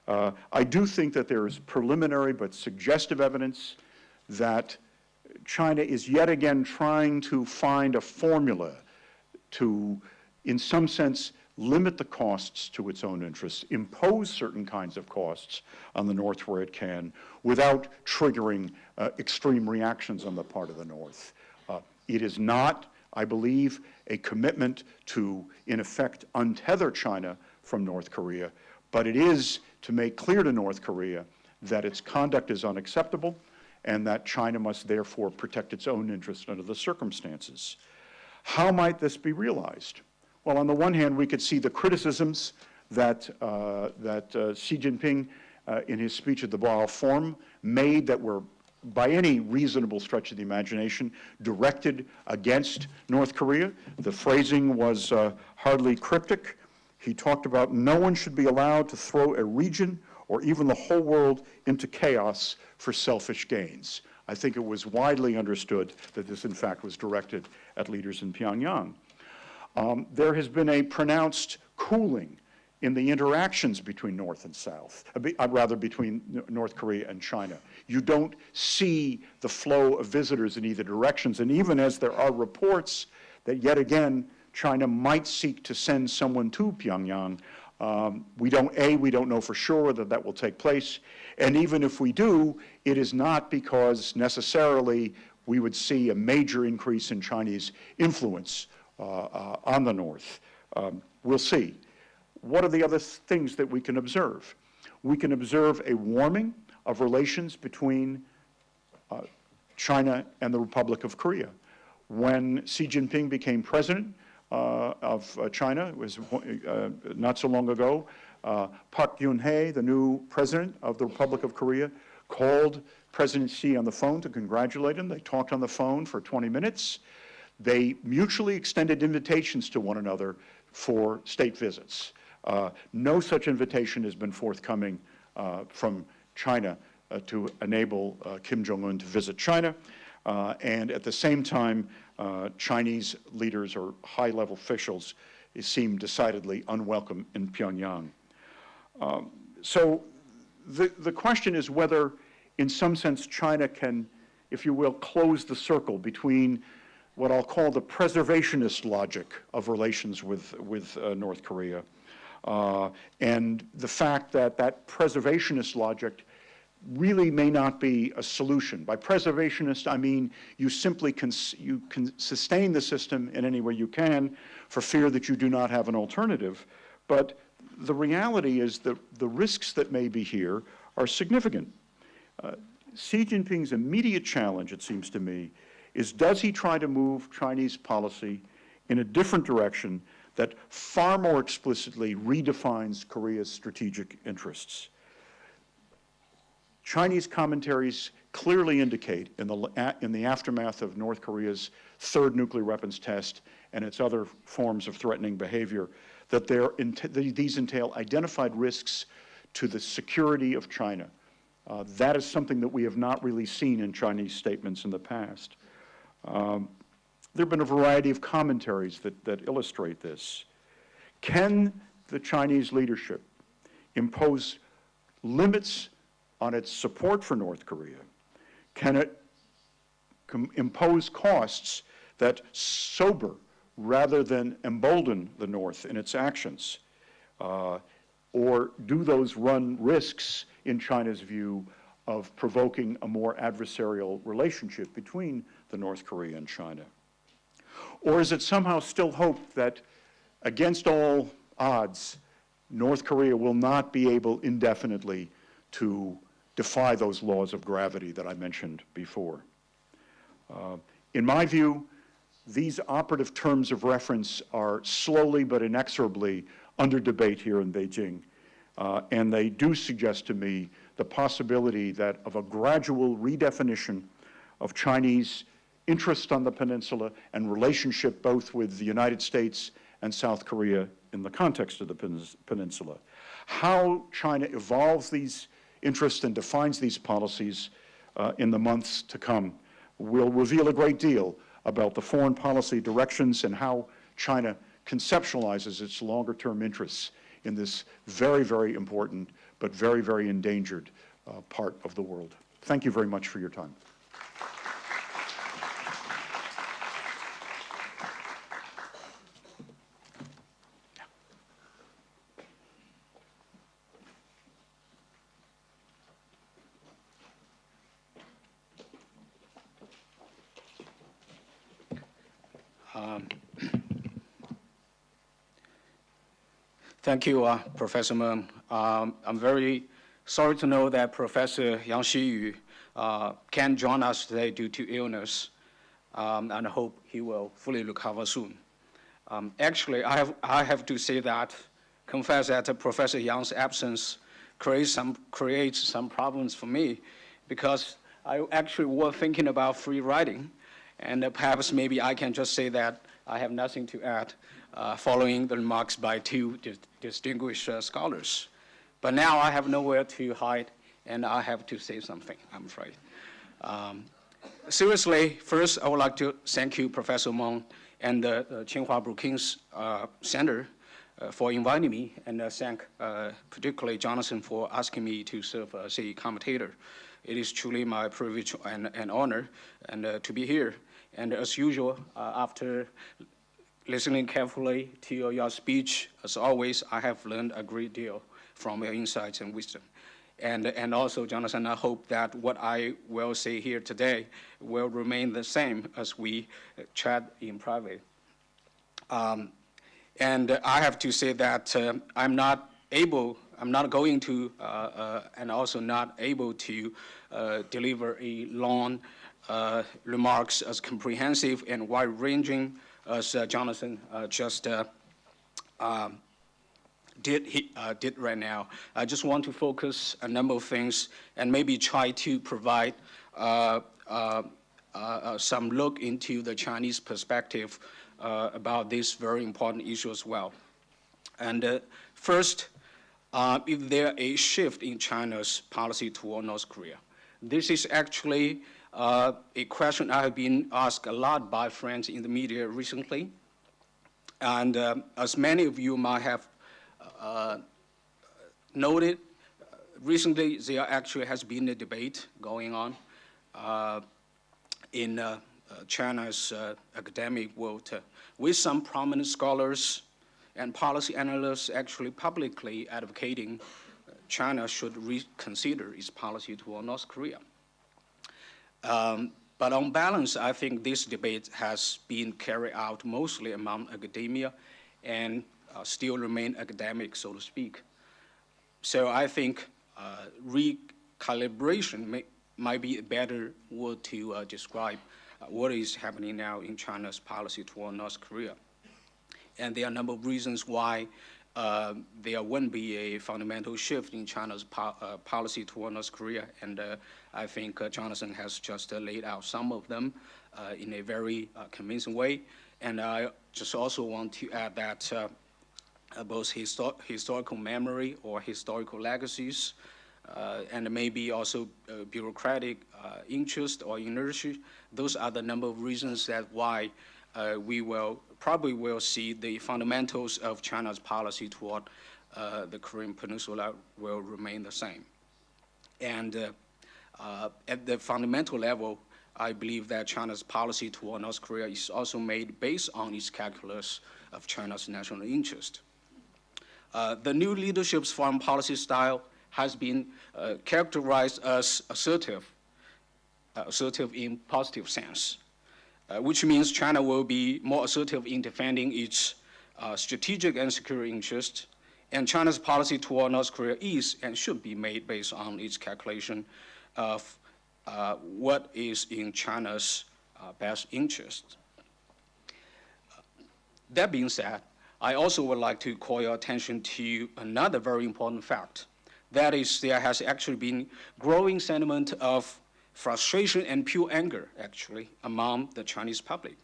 I do think that there is preliminary but suggestive evidence that China is yet again trying to find a formula to, in some sense, limit the costs to its own interests, impose certain kinds of costs on the North where it can, without triggering extreme reactions on the part of the North. It is not, I believe, a commitment to, in effect, untether China from North Korea, but it is to make clear to North Korea that its conduct is unacceptable and that China must therefore protect its own interests under the circumstances. How might this be realized? Well, on the one hand, we could see the criticisms that Xi Jinping, in his speech at the Boao Forum, made that were, by any reasonable stretch of the imagination, directed against North Korea. The phrasing was hardly cryptic. He talked about no one should be allowed to throw a region or even the whole world into chaos for selfish gains. I think it was widely understood that this, in fact, was directed at leaders in Pyongyang. There has been a pronounced cooling in the interactions between North and South, rather between North Korea and China. You don't see the flow of visitors in either directions, and even as there are reports that yet again China might seek to send someone to Pyongyang, we don't know for sure that that will take place, and even if we do, it is not because necessarily we would see a major increase in Chinese influence on the North. We'll see. What are the other things that we can observe? We can observe a warming of relations between China and the Republic of Korea. When Xi Jinping became president of China, it was not so long ago, Park Geun-hye, the new president of the Republic of Korea, called President Xi on the phone to congratulate him. They talked on the phone for 20 minutes. They mutually extended invitations to one another for state visits. No such invitation has been forthcoming from China to enable Kim Jong-un to visit China. And at the same time, Chinese leaders or high-level officials seem decidedly unwelcome in Pyongyang. So the question is whether, in some sense, China can, if you will, close the circle between what I'll call the preservationist logic of relations with North Korea, and the fact that that preservationist logic really may not be a solution. By preservationist, I mean you simply can sustain the system in any way you can for fear that you do not have an alternative. But the reality is that the risks that may be here are significant. Xi Jinping's immediate challenge, it seems to me, is does he try to move Chinese policy in a different direction that far more explicitly redefines Korea's strategic interests? Chinese commentaries clearly indicate in the aftermath of North Korea's third nuclear weapons test and its other forms of threatening behavior that these entail identified risks to the security of China. That is something that we have not really seen in Chinese statements in the past. there have been a variety of commentaries that illustrate this. Can the Chinese leadership impose limits on its support for North Korea? Can it impose costs that sober rather than embolden the North in its actions? Or do those run risks, in China's view, of provoking a more adversarial relationship between the North Korea and China? Or is it somehow still hoped that, against all odds, North Korea will not be able indefinitely to defy those laws of gravity that I mentioned before? In my view, these operative terms of reference are slowly but inexorably under debate here in Beijing, and they do suggest to me the possibility that of a gradual redefinition of Chinese interest on the peninsula and relationship both with the United States and South Korea in the context of the peninsula. How China evolves these interests and defines these policies in the months to come will reveal a great deal about the foreign policy directions and how China conceptualizes its longer-term interests in this very, very important but very, very endangered part of the world. Thank you very much for your time. Thank you, Professor Meng. I'm very sorry to know that Professor Yang Xiyu can't join us today due to illness, and I hope he will fully recover soon. Actually, I have to say that, confess that Professor Yang's absence creates some problems for me, because I actually was thinking about free riding, and perhaps maybe I can just say that I have nothing to add following the remarks by two distinguished scholars. But now I have nowhere to hide, and I have to say something, I'm afraid. Seriously, first I would like to thank you, Professor Meng, and the Tsinghua Brookings-Tsinghua Center for inviting me, and thank particularly Jonathan for asking me to serve as a commentator. It is truly my privilege and honor to be here. And as usual, after listening carefully to your speech, as always, I have learned a great deal from your insights and wisdom. And also, Jonathan, I hope that what I will say here today will remain the same as we chat in private. And I have to say that I'm not going to, and also not able to deliver a long remarks as comprehensive and wide-ranging as Jonathan just did right now. I just want to focus a number of things and maybe try to provide some look into the Chinese perspective about this very important issue as well. And first, if there a shift in China's policy toward North Korea, this is actually a question I have been asked a lot by friends in the media recently. And as many of you might have noted, recently there actually has been a debate going on in China's academic world with some prominent scholars and policy analysts actually publicly advocating China should reconsider its policy toward North Korea. But on balance, I think this debate has been carried out mostly among academia and still remain academic, so to speak. So I think recalibration might be a better word to describe what is happening now in China's policy toward North Korea. And there are a number of reasons why there wouldn't be a fundamental shift in China's policy toward North Korea, and I think Jonathan has just laid out some of them in a very convincing way. And I just also want to add that both historical memory or historical legacies and maybe also bureaucratic interest or inertia, those are the number of reasons that why we probably will see the fundamentals of China's policy toward the Korean Peninsula will remain the same. And at the fundamental level, I believe that China's policy toward North Korea is also made based on its calculus of China's national interest. The new leadership's foreign policy style has been characterized as assertive in positive sense, which means China will be more assertive in defending its strategic and security interests. And China's policy toward North Korea is and should be made based on its calculation of what is in China's best interest. That being said, I also would like to call your attention to another very important fact. That is, there has actually been growing sentiment of frustration and pure anger, actually, among the Chinese public.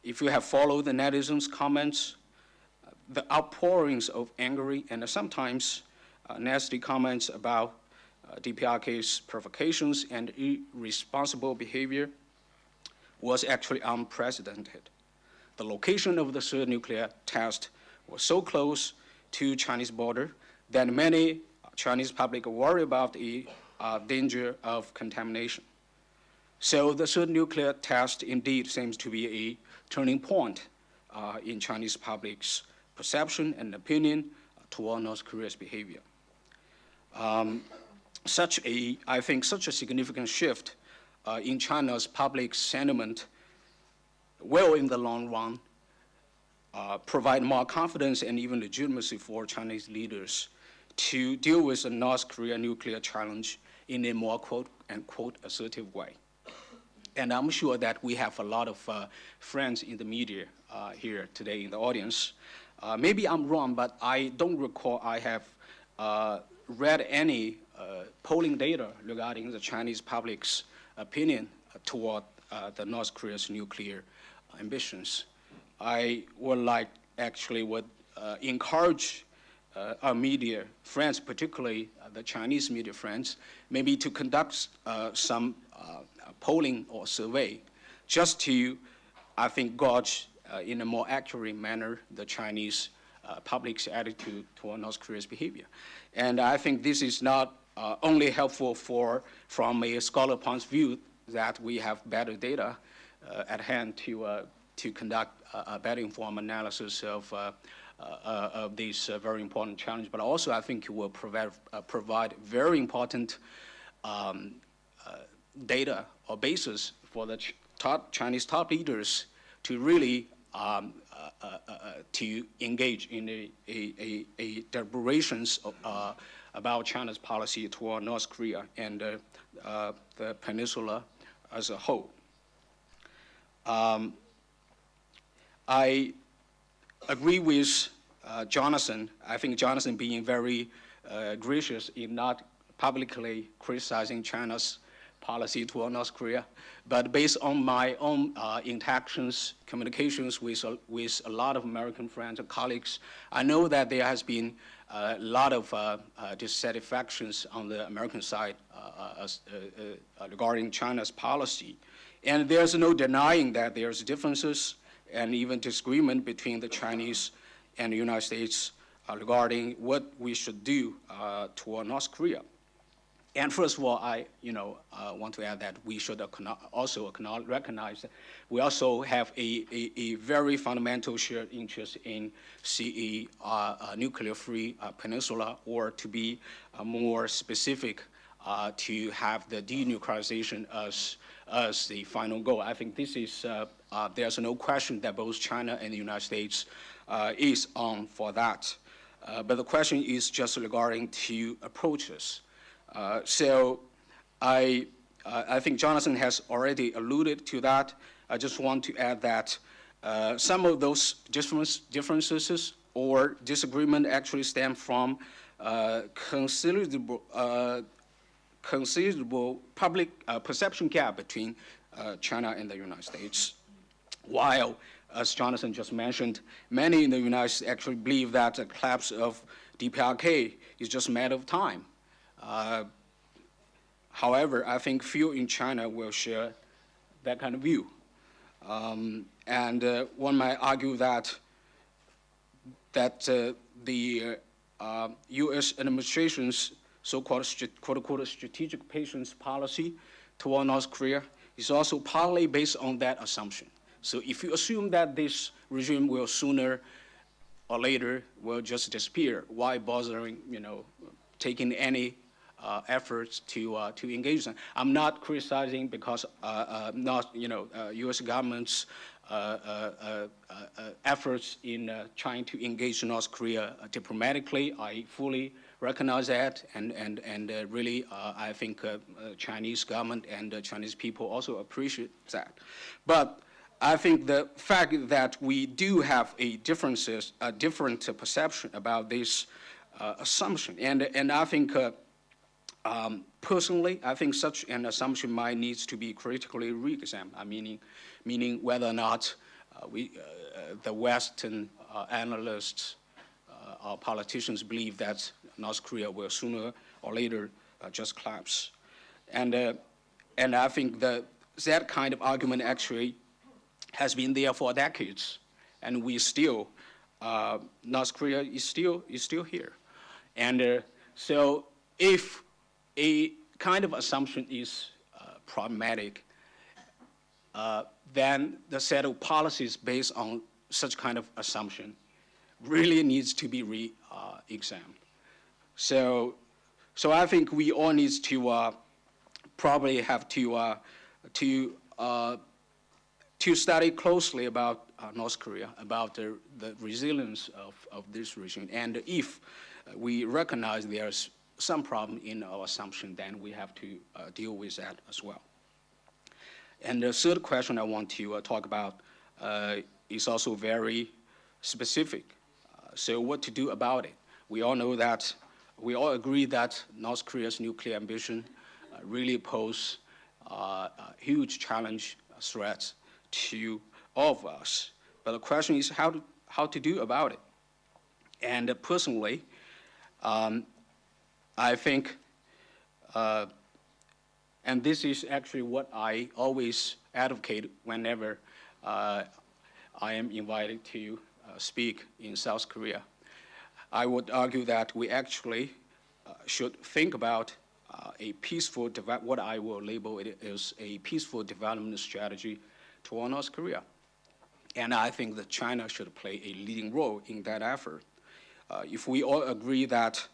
If you have followed the netizens' comments, the outpourings of angry and sometimes nasty comments about DPRK's provocations and irresponsible behavior was actually unprecedented. The location of the third nuclear test was so close to Chinese border that many Chinese public worry about the danger of contamination. So the third nuclear test indeed seems to be a turning point in Chinese public's perception and opinion toward North Korea's behavior. I think such a significant shift in China's public sentiment will, in the long run, provide more confidence and even legitimacy for Chinese leaders to deal with the North Korea nuclear challenge in a more quote-unquote assertive way. And I'm sure that we have a lot of friends in the media here today in the audience. Maybe I'm wrong, but I don't recall I have read any polling data regarding the Chinese public's opinion toward the North Korea's nuclear ambitions. I would encourage our media friends, particularly the Chinese media friends, maybe to conduct some polling or survey just to, I think, gauge in a more accurate manner the Chinese public's attitude toward North Korea's behavior. And I think this is not only helpful from a scholar point of view that we have better data at hand to conduct a better informed analysis of this very important challenge, but also I think it will provide very important data or basis for the Chinese top leaders to really to engage in a deliberations about China's policy toward North Korea and the peninsula as a whole. I agree with Jonathan. I think Jonathan being very gracious in not publicly criticizing China's policy toward North Korea, but based on my own interactions, communications with a lot of American friends and colleagues, I know that there has been a lot of dissatisfactions on the American side regarding China's policy. And there's no denying that there's differences and even disagreement between the Chinese and the United States regarding what we should do toward North Korea. And first of all, I want to add that we should also recognize that we also have a very fundamental shared interest in seeing a nuclear-free peninsula, or to be more specific, to have the denuclearization as the final goal. I think this is, there's no question that both China and the United States is on for that. But the question is just regarding two approaches. So I think Jonathan has already alluded to that. I just want to add that some of those differences or disagreement actually stem from considerable public perception gap between China and the United States. While, as Jonathan just mentioned, many in the United States actually believe that the collapse of DPRK is just a matter of time. However, I think few in China will share that kind of view. And one might argue that the U.S. administration's so-called quote-unquote strategic patience policy toward North Korea is also partly based on that assumption. So if you assume that this regime will sooner or later will just disappear, why bothering, taking any efforts to engage them? I'm not criticizing because U.S. government's efforts in trying to engage North Korea diplomatically. I fully recognize that, and really, I think Chinese government and Chinese people also appreciate that. But I think the fact that we do have a different perception about this assumption, and I think personally, I think such an assumption might needs to be critically re-examined. Meaning whether or not the Western analysts or politicians believe that North Korea will sooner or later just collapse, and I think that kind of argument actually has been there for decades, and we still North Korea is still here, and so if a kind of assumption is problematic, then the set of policies based on such kind of assumption really needs to be re-examined. So I think we all need to probably have to study closely about North Korea, about the resilience of this regime, and if we recognize there's some problem in our assumption, then we have to deal with that as well. And the third question I want to talk about is also very specific. So what to do about it? We all know that, we all agree that North Korea's nuclear ambition really pose a huge challenge, threats to all of us. But the question is how to do about it. And personally, I think, and this is actually what I always advocate whenever I am invited to speak in South Korea. I would argue that we actually should think about a peaceful, what I will label it as a peaceful development strategy toward North Korea. And I think that China should play a leading role in that effort. If we all agree that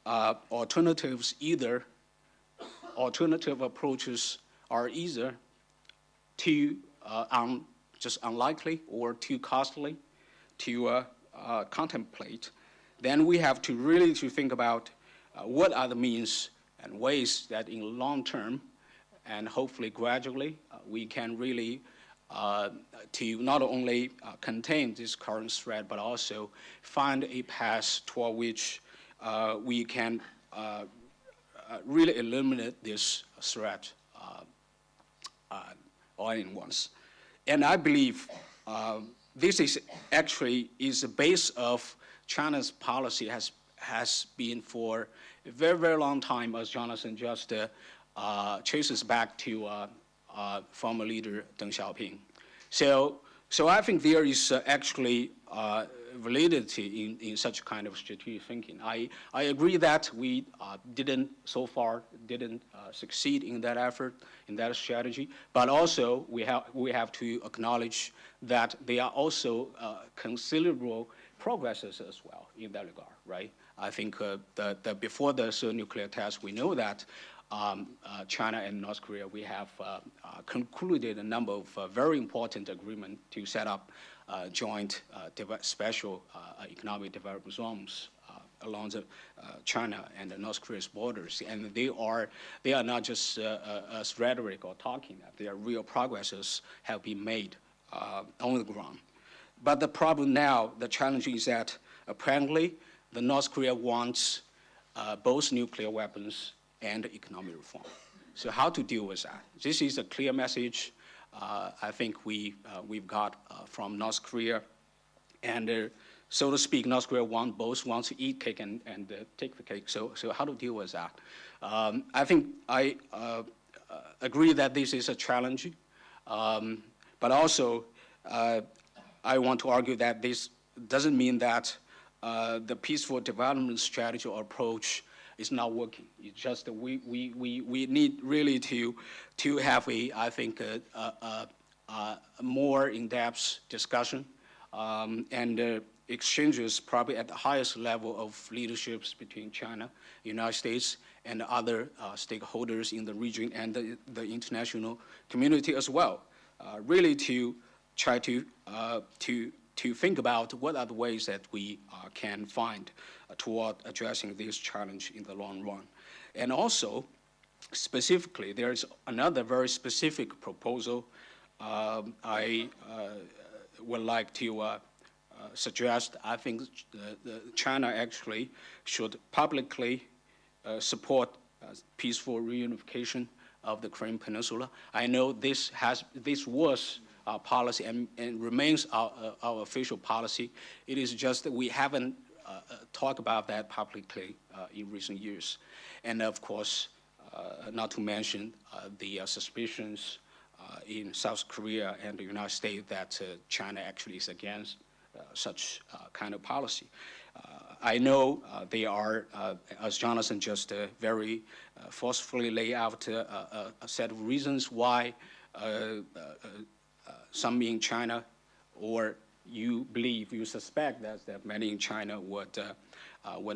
alternative approaches are either too just unlikely or too costly to contemplate, then we have to really think about what are the means and ways that in long term and hopefully gradually we can really to not only contain this current threat, but also find a path toward which we can really eliminate this threat all at once. And I believe this is actually the base of China's policy has been for a very, very long time, as Jonathan just traces back to former leader Deng Xiaoping. So I think there is actually validity in such kind of strategic thinking. I agree that we so far didn't succeed in that effort, in that strategy, but also we have to acknowledge that there are also considerable progresses as well in that regard, right? I think before the nuclear test, we know that China and North Korea, we have concluded a number of very important agreements to set up joint special economic development zones along the China and the North Korea's borders, and they are not just as rhetoric or talking. There are real progresses have been made on the ground. But the problem now, the challenge is that apparently the North Korea wants both nuclear weapons and economic reform. So how to deal with that? This is a clear message I think we've got from North Korea. And so to speak, North Korea both wants to eat cake and take the cake. So how to deal with that? I think I agree that this is a challenge. But also, I want to argue that this doesn't mean that the peaceful development strategy or approach is not working. It's just that we need really to have I think, a more in-depth discussion and exchanges probably at the highest level of leaderships between China, United States, and other stakeholders in the region and the international community as well. Really to try to think about what are the ways that we can find toward addressing this challenge in the long run. And also, specifically, there is another very specific proposal I would like to suggest. I think China actually should publicly support peaceful reunification of the Korean Peninsula. I know this was our policy and remains our official policy. It is just that we haven't talked about that publicly in recent years. And of course, not to mention the suspicions in South Korea and the United States that China actually is against such kind of policy. I know they are, as Jonathan just very forcefully laid out a set of reasons why some in China, or you suspect that many in China would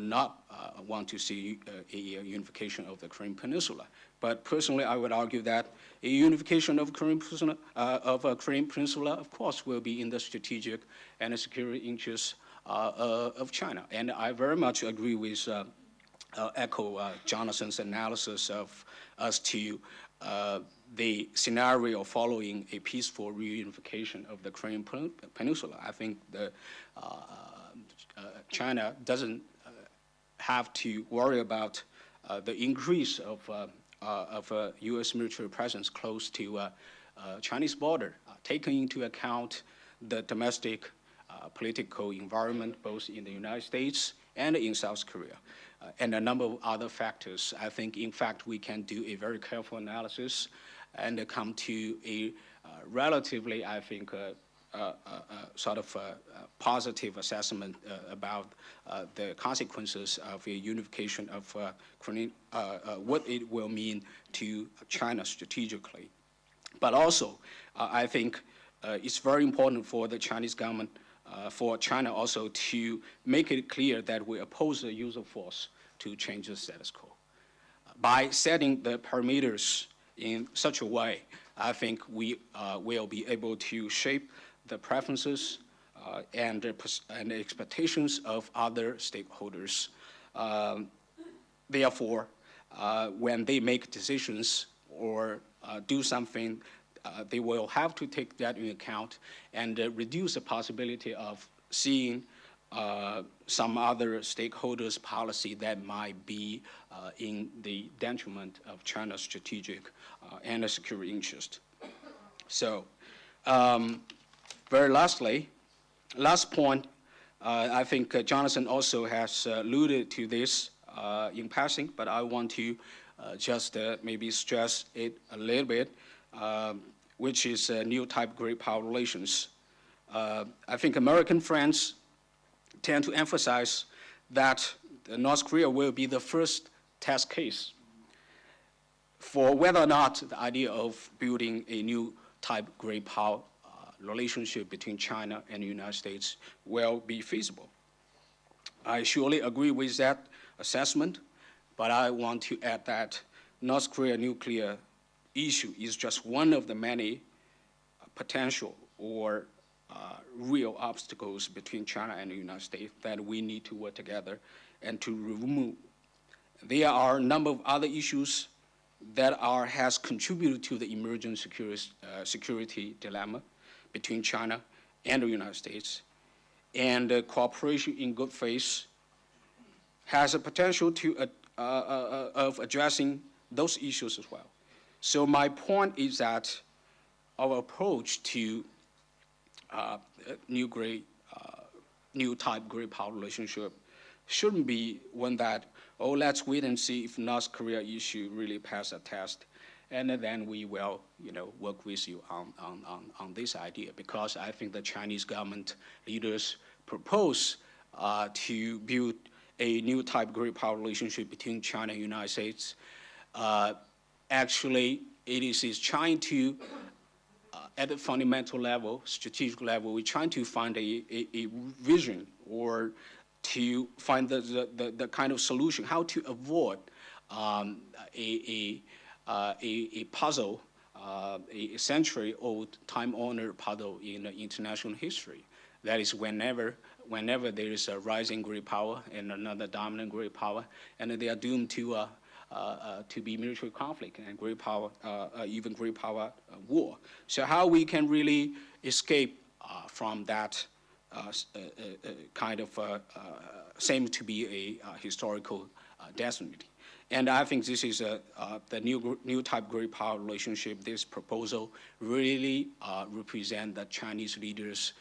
not want to see a unification of the Korean Peninsula. But personally, I would argue that a unification of Korean Peninsula, of course, will be in the strategic and the security interests of China. And I very much agree with echo Jonathan's analysis of as to the scenario following a peaceful reunification of the Korean Peninsula. I think China doesn't have to worry about the increase of U.S. military presence close to Chinese border, taking into account the domestic political environment both in the United States and in South Korea, and a number of other factors. I think, in fact, we can do a very careful analysis and come to a relatively, I think, sort of positive assessment about the consequences of a unification of Korean, what it will mean to China strategically. But also, I think it's very important for the Chinese government, for China also to make it clear that we oppose the use of force to change the status quo. By setting the parameters in such a way, I think we will be able to shape the preferences and the expectations of other stakeholders. Therefore, when they make decisions or do something, they will have to take that into account and reduce the possibility of seeing some other stakeholders' policy that might be in the detriment of China's strategic and security interest. So, very lastly, last point, I think Jonathan also has alluded to this in passing, but I want to just maybe stress it a little bit, which is new type great power relations. I think American friends tend to emphasize that North Korea will be the first test case for whether or not the idea of building a new type great power relationship between China and the United States will be feasible. I surely agree with that assessment, but I want to add that North Korea nuclear issue is just one of the many potential or real obstacles between China and the United States that we need to work together and to remove. There are a number of other issues that has contributed to the emerging security dilemma between China and the United States, and cooperation in good faith has a potential to of addressing those issues as well. So my point is that our approach to new type great power relationship shouldn't be one that, oh, let's wait and see if North Korea issue really pass a test, and then we will, work with you on this idea, because I think the Chinese government leaders propose to build a new type great power relationship between China and the United States. Actually, it is trying to, at the fundamental level, strategic level, we're trying to find a vision, or to find the kind of solution, how to avoid a puzzle, a century-old, time-honored puzzle in international history. That is, whenever there is a rising great power and another dominant great power, and they are doomed to be military conflict and great power, even great power war. So how we can really escape from that kind of seems to be a historical destiny. And I think this is the new type great power relationship. This proposal really represent the Chinese leaders'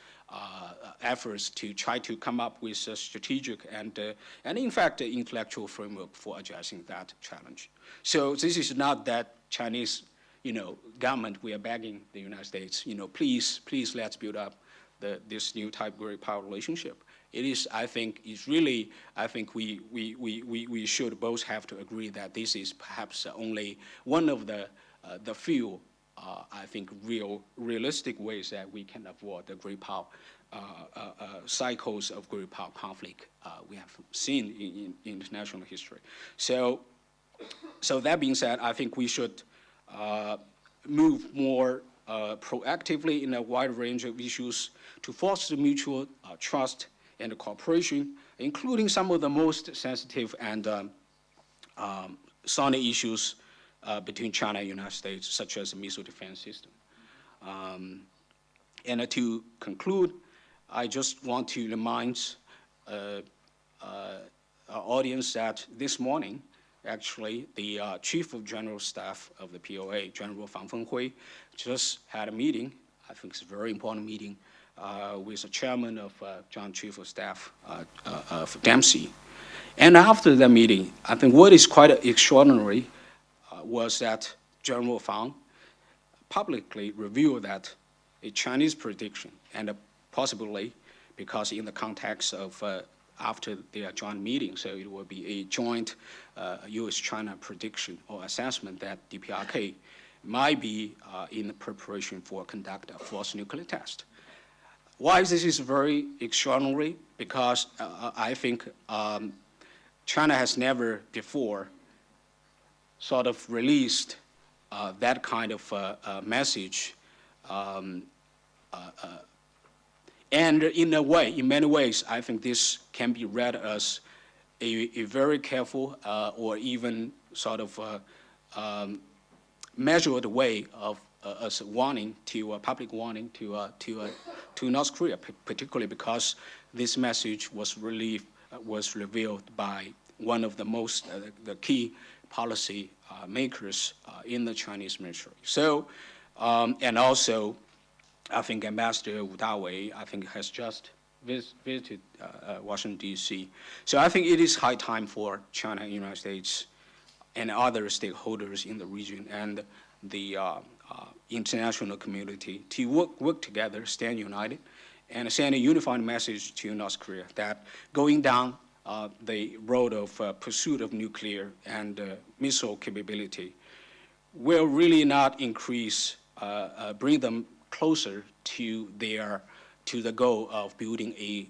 efforts to try to come up with a strategic and in fact, intellectual framework for addressing that challenge. So this is not that Chinese, government, we are begging the United States, please let's build up this new type great power relationship. It is, I think, we should both have to agree that this is perhaps only one of the few, I think, realistic ways that we can avoid the great power cycles of great power conflict we have seen in international history. So that being said, I think we should move more proactively in a wide range of issues to foster mutual trust and cooperation, including some of the most sensitive and thorny issues between China and the United States, such as the missile defense system. And to conclude, I just want to remind our audience that this morning, actually, the Chief of General Staff of the POA, General Fang Fenghui, just had a meeting. I think it's a very important meeting with the chairman of Joint Chief of Staff of Dempsey. And after the meeting, I think what is quite extraordinary was that General Fang publicly revealed that a Chinese prediction, and possibly because in the context of after their joint meeting, so it will be a joint U.S.-China prediction or assessment that DPRK might be in preparation for conduct a forced nuclear test. Why this is very extraordinary? Because I think China has never before sort of released that kind of message. And in a way, in many ways, I think this can be read as a very careful or even sort of measured way of as a warning to a public warning to North Korea, particularly because this message was revealed by one of the most the key policy makers in the Chinese military. So, and also, I think Ambassador Wu Dawei, I think, has just visited Washington, D.C. So I think it is high time for China and the United States and other stakeholders in the region and the international community to work together, stand united, and send a unified message to North Korea that going down the road of pursuit of nuclear and missile capability will really not increase, bring them closer to the goal of building a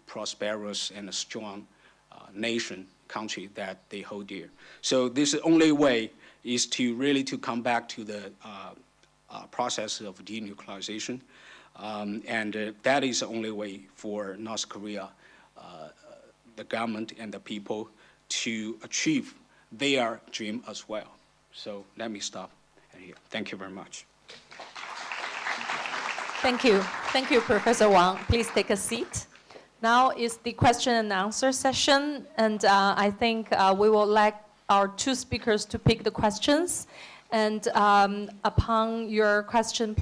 prosperous and a strong nation, country that they hold dear. So this only way is to really to come back to the process of denuclearization, and that is the only way for North Korea, the government and the people to achieve their dream as well. So let me stop here. Thank you very much. Thank you. Thank you, Professor Wang. Please take a seat. Now is the question and answer session, and I think we will let our two speakers to pick the questions. And upon your question,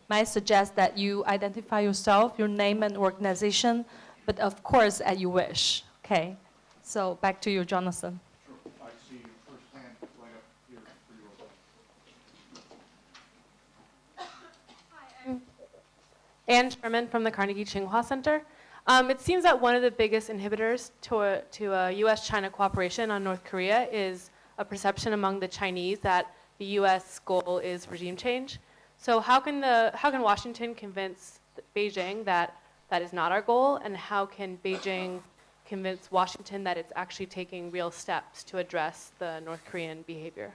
might suggest that you identify yourself, your name and organization, but of course, as you wish. Okay. So back to you, Jonathan. Sure. I see first hand right up here for you. Ann Sherman from the Carnegie-Tsinghua Center. It seems that one of the biggest inhibitors to U.S.-China cooperation on North Korea is a perception among the Chinese that the U.S. goal is regime change. So how can Washington convince Beijing that that is not our goal, and how can Beijing convince Washington that it's actually taking real steps to address the North Korean behavior?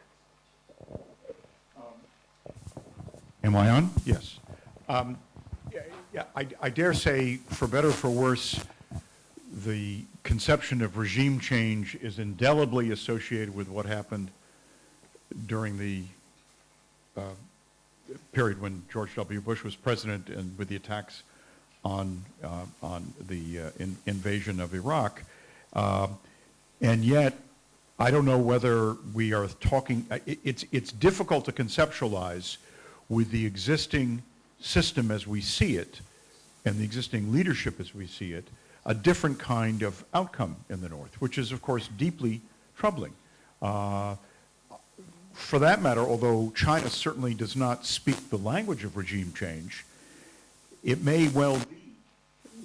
Am I on? Yes. I dare say, for better or for worse, the conception of regime change is indelibly associated with what happened during the period when George W. Bush was president and with the attacks on the invasion of Iraq. And yet, I don't know whether we are talking, it's difficult to conceptualize with the existing system as we see it and the existing leadership as we see it, a different kind of outcome in the North, which is, of course, deeply troubling. For that matter, although China certainly does not speak the language of regime change, it may well be,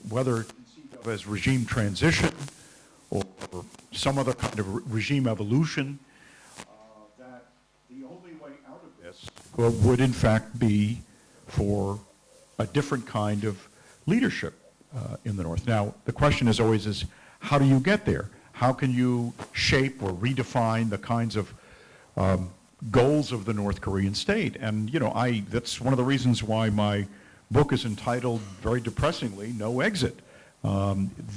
whether conceived of as regime transition or some other kind of regime evolution, that the only way out of this would in fact be for a different kind of leadership in the North. Now, the question is always is, how do you get there? How can you shape or redefine the kinds of goals of the North Korean state? And, you know, that's one of the reasons why my book is entitled, very depressingly, No Exit.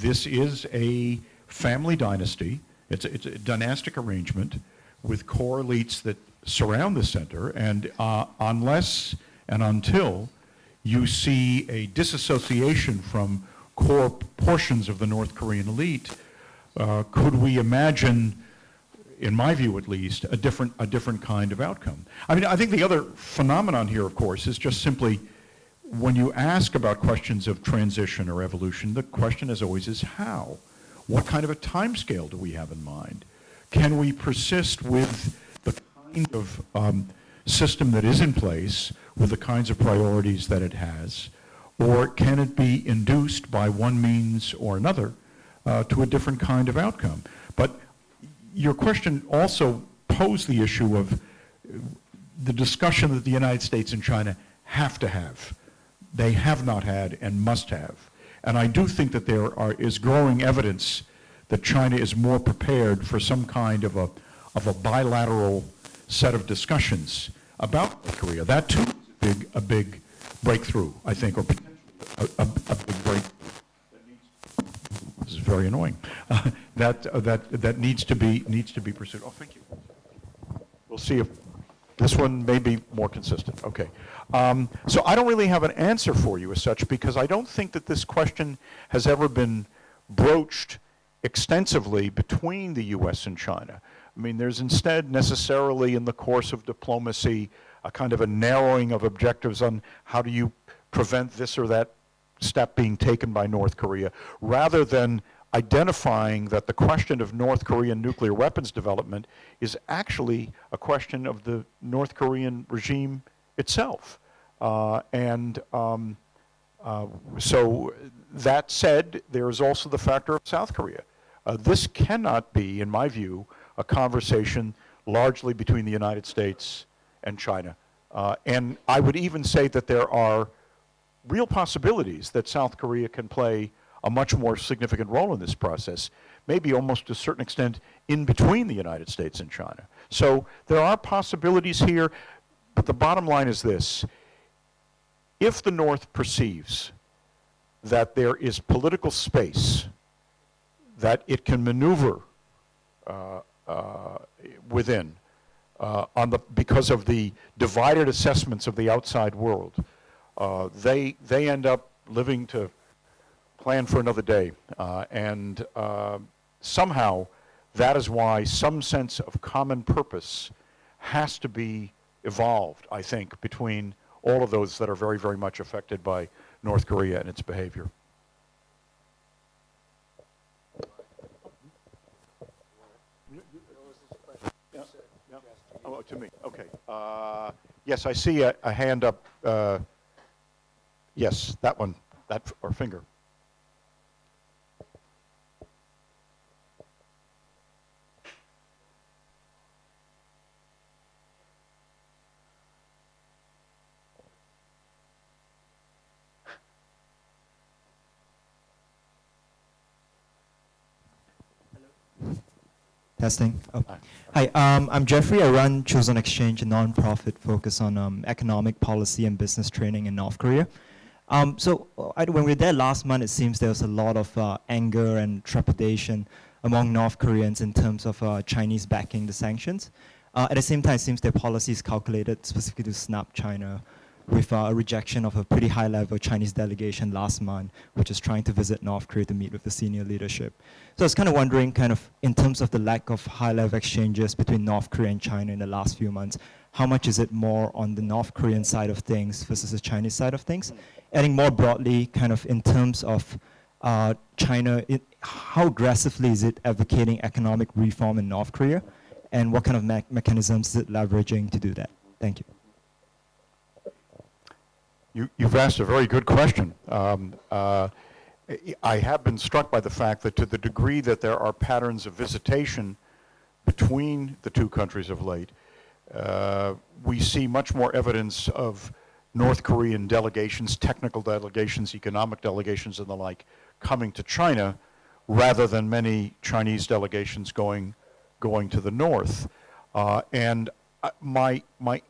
This is a family dynasty. It's a dynastic arrangement with core elites that surround the center, and unless and until you see a disassociation from core portions of the North Korean elite, could we imagine, in my view at least, a different kind of outcome? I mean, I think the other phenomenon here, of course, is just simply when you ask about questions of transition or evolution, the question as always is how? What kind of a timescale do we have in mind? Can we persist with the kind of system that is in place with the kinds of priorities that it has, or can it be induced by one means or another to a different kind of outcome? But your question also posed the issue of the discussion that the United States and China have to have. They have not had and must have. And I do think that there is growing evidence that China is more prepared for some kind of a bilateral set of discussions about North Korea. That too is a big breakthrough, I think, or potentially a big breakthrough. This is very annoying. That needs to be pursued. Oh, thank you. We'll see if this one may be more consistent. Okay. So I don't really have an answer for you as such, because I don't think that this question has ever been broached extensively between the U.S. and China. I mean, there's instead necessarily in the course of diplomacy a kind of a narrowing of objectives on how do you prevent this or that step being taken by North Korea, rather than identifying that the question of North Korean nuclear weapons development is actually a question of the North Korean regime itself. So that said, there is also the factor of South Korea. This cannot be, in my view, a conversation largely between the United States and China. And I would even say that there are real possibilities that South Korea can play a much more significant role in this process, maybe almost to a certain extent in between the United States and China. So there are possibilities here, but the bottom line is this. If the North perceives that there is political space that it can maneuver within because of the divided assessments of the outside world, they end up living to plan for another day. And somehow that is why some sense of common purpose has to be evolved, I think, between all of those that are very, very much affected by North Korea and its behavior. Oh, to me, okay. Yes, I see a hand up. Yes, that one, or finger. Testing. Oh. Hi, I'm Jeffrey. I run Choose on Exchange, a nonprofit focused on economic policy and business training in North Korea. When we were there last month, it seems there was a lot of anger and trepidation among North Koreans in terms of Chinese backing the sanctions. At the same time, it seems their policy is calculated specifically to snap China, with a rejection of a pretty high-level Chinese delegation last month, which is trying to visit North Korea to meet with the senior leadership. So I was kind of wondering, in terms of the lack of high-level exchanges between North Korea and China in the last few months, how much is it more on the North Korean side of things versus the Chinese side of things? Adding more broadly, in terms of China, how aggressively is it advocating economic reform in North Korea? And what kind of mechanisms is it leveraging to do that? Thank you. You've asked a very good question. I have been struck by the fact that to the degree that there are patterns of visitation between the two countries of late, we see much more evidence of North Korean delegations, technical delegations, economic delegations, and the like, coming to China, rather than many Chinese delegations going to the north. My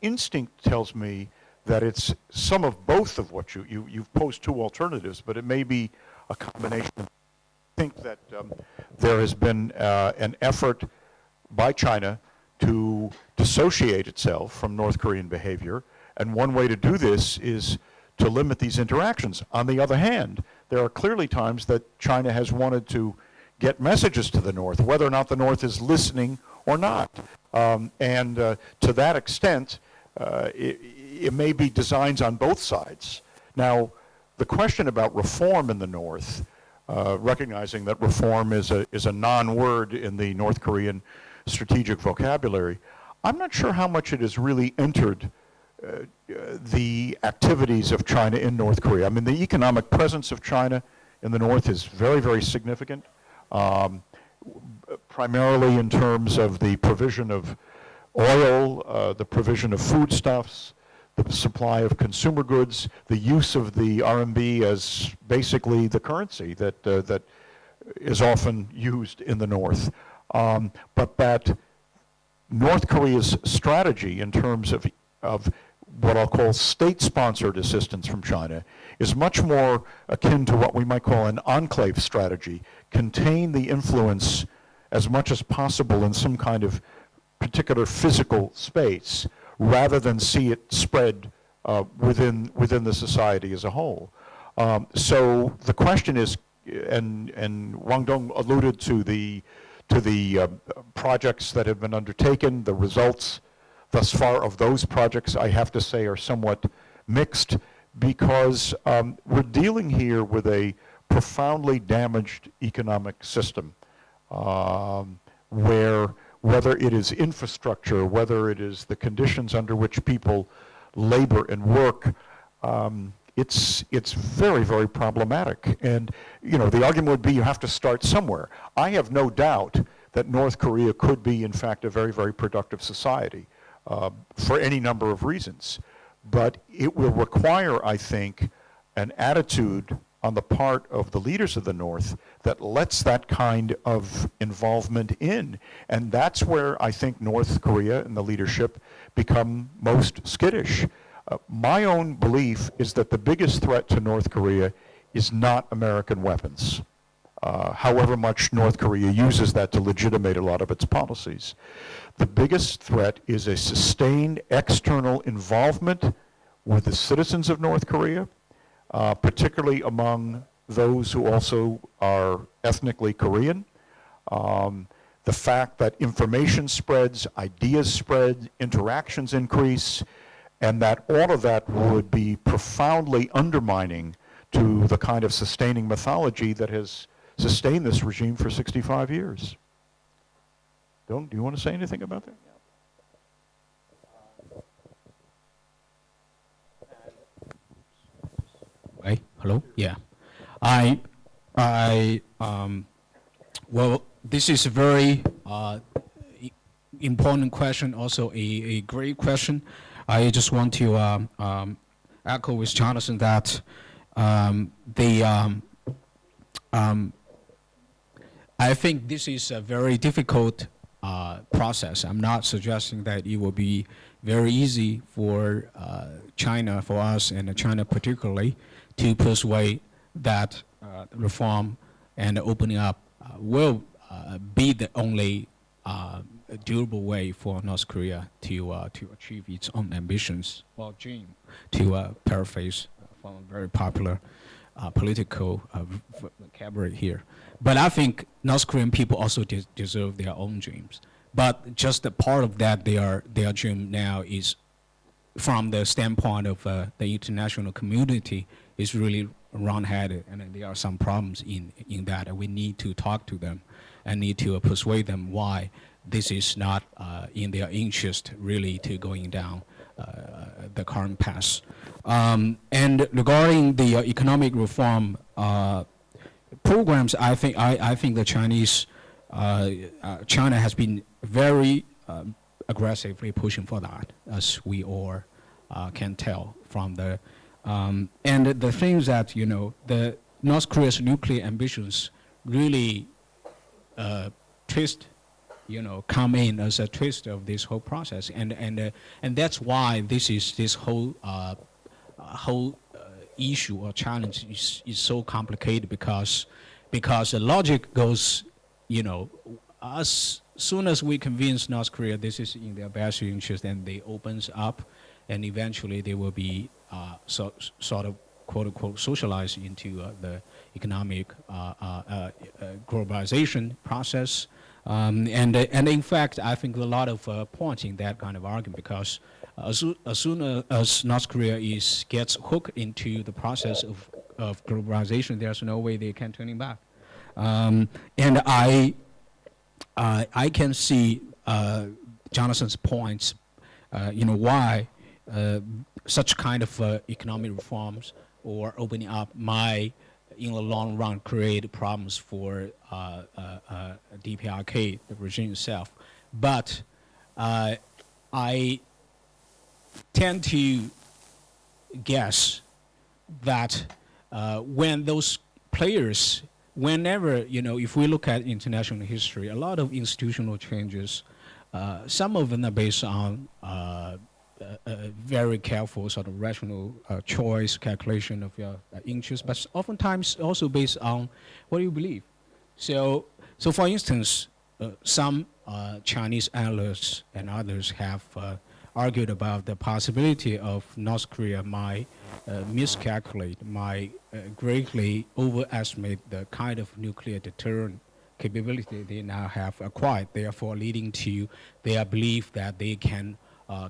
instinct tells me that it's some of both of what you've posed two alternatives, but it may be a combination. I think that there has been an effort by China to dissociate itself from North Korean behavior, and one way to do this is to limit these interactions. On the other hand, there are clearly times that China has wanted to get messages to the North, whether or not the North is listening or not. To that extent, it may be designs on both sides. Now, the question about reform in the North, recognizing that reform is a non-word in the North Korean strategic vocabulary, I'm not sure how much it has really entered the activities of China in North Korea. I mean, the economic presence of China in the North is very, very significant, primarily in terms of the provision of oil, the provision of foodstuffs, the supply of consumer goods, the use of the RMB as basically the currency that is often used in the North. But that North Korea's strategy in terms of what I'll call state-sponsored assistance from China is much more akin to what we might call an enclave strategy, contain the influence as much as possible in some kind of particular physical space, rather than see it spread within the society as a whole. So the question is, and Wang Dong alluded to the projects that have been undertaken. The results thus far of those projects, I have to say, are somewhat mixed, because we're dealing here with a profoundly damaged economic system, where whether it is infrastructure, whether it is the conditions under which people labor and work, it's very, very problematic. And the argument would be you have to start somewhere. I have no doubt that North Korea could be, in fact, a very, very productive society for any number of reasons. But it will require, I think, an attitude on the part of the leaders of the North that lets that kind of involvement in. And that's where I think North Korea and the leadership become most skittish. My own belief is that the biggest threat to North Korea is not American weapons, however much North Korea uses that to legitimate a lot of its policies. The biggest threat is a sustained external involvement with the citizens of North Korea, particularly among those who also are ethnically Korean. The fact that information spreads, ideas spread, interactions increase, and that all of that would be profoundly undermining to the kind of sustaining mythology that has sustained this regime for 65 years. Do you want to say anything about that? Hello? Yeah. Well, this is a very important question, also a great question. I just want to echo with Jonathan that I think this is a very difficult process. I'm not suggesting that it will be very easy for China, for us, and China particularly, to persuade that reform and opening up will be the only durable way for North Korea to achieve its own ambitions or dream, to paraphrase from a very popular political vocabulary here. But I think North Korean people also deserve their own dreams. But just a part of that, their dream now is, from the standpoint of the international community, is really wrong-headed, and there are some problems in that, and we need to talk to them and need to persuade them why this is not in their interest, really, to going down the current path. And regarding the economic reform programs, I think the China has been very aggressively pushing for that, as we all can tell from the and the things that the North Korea's nuclear ambitions really come in as a twist of this whole process, and that's why this whole issue or challenge is so complicated, because the logic goes, as soon as we convince North Korea this is in their best interest, and they opens up, and eventually they will be sort of quote-unquote socialized into the economic globalization process. And in fact, I think a lot of points in that kind of argument, because as soon as North Korea gets hooked into the process of globalization, there's no way they can turn it back. And I can see Jonathan's points, why such kind of economic reforms or opening up might, in the long run, create problems for DPRK, the regime itself. But I tend to guess that when those players, whenever, if we look at international history, a lot of institutional changes, some of them are based on very careful sort of rational choice, calculation of your interests, but oftentimes also based on what you believe. So for instance, some Chinese analysts and others have argued about the possibility of North Korea might miscalculate, might greatly overestimate the kind of nuclear deterrent capability they now have acquired, therefore leading to their belief that they can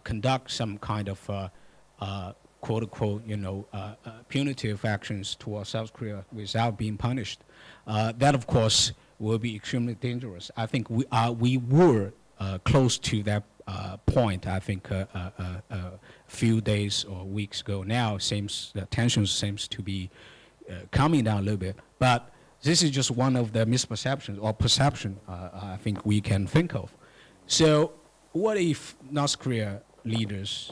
conduct some kind of quote-unquote, punitive actions towards South Korea without being punished. That, of course, will be extremely dangerous. I think we were close to that point, I think, a few days or weeks ago. Now, the tension seems to be coming down a little bit. But this is just one of the misperceptions or perception I think we can think of. So what if North Korea leaders,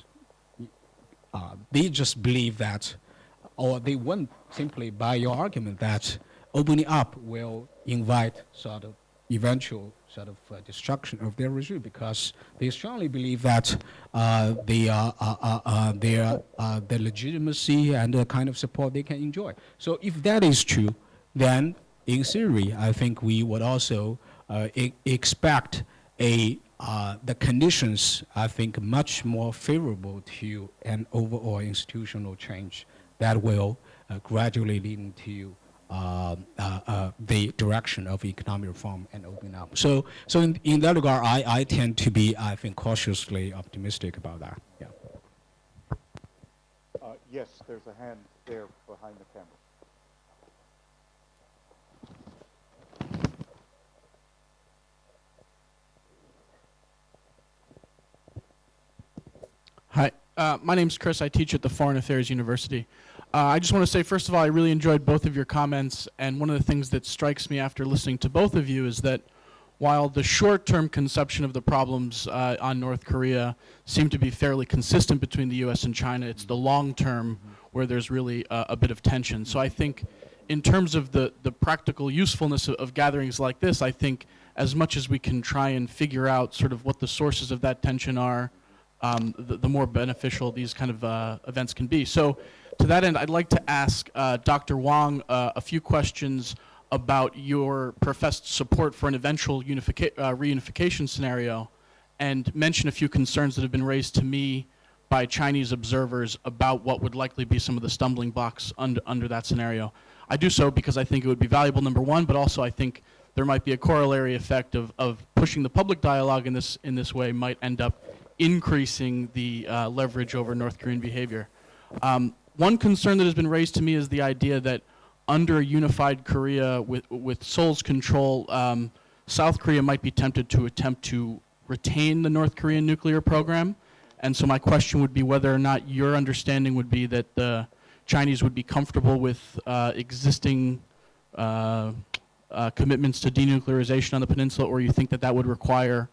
they just believe that, or they wouldn't simply buy your argument that opening up will invite sort of eventual sort of destruction of their regime, because they strongly believe that the legitimacy and the kind of support they can enjoy. So if that is true, then in theory, I think we would also expect the conditions, I think, much more favorable to an overall institutional change that will gradually lead into the direction of economic reform and opening up. So in that regard, I tend to be, I think, cautiously optimistic about that. Yeah. Yes, there's a hand there behind the camera. Hi, my name's Chris. I teach at the Foreign Affairs University. I just want to say, first of all, I really enjoyed both of your comments, and one of the things that strikes me after listening to both of you is that while the short-term conception of the problems on North Korea seem to be fairly consistent between the U.S. and China, it's the long-term where there's really a bit of tension. So I think in terms of the practical usefulness of gatherings like this, I think as much as we can try and figure out sort of what the sources of that tension are, the more beneficial these kind of events can be. So to that end, I'd like to ask Dr. Wang a few questions about your professed support for an eventual reunification scenario, and mention a few concerns that have been raised to me by Chinese observers about what would likely be some of the stumbling blocks under that scenario. I do so because I think it would be valuable, number one, but also I think there might be a corollary effect of pushing the public dialogue in this way might end up increasing the leverage over North Korean behavior. One concern that has been raised to me is the idea that under a unified Korea with Seoul's control, South Korea might be tempted to attempt to retain the North Korean nuclear program. And so my question would be whether or not your understanding would be that the Chinese would be comfortable with existing commitments to denuclearization on the peninsula, or you think that that would require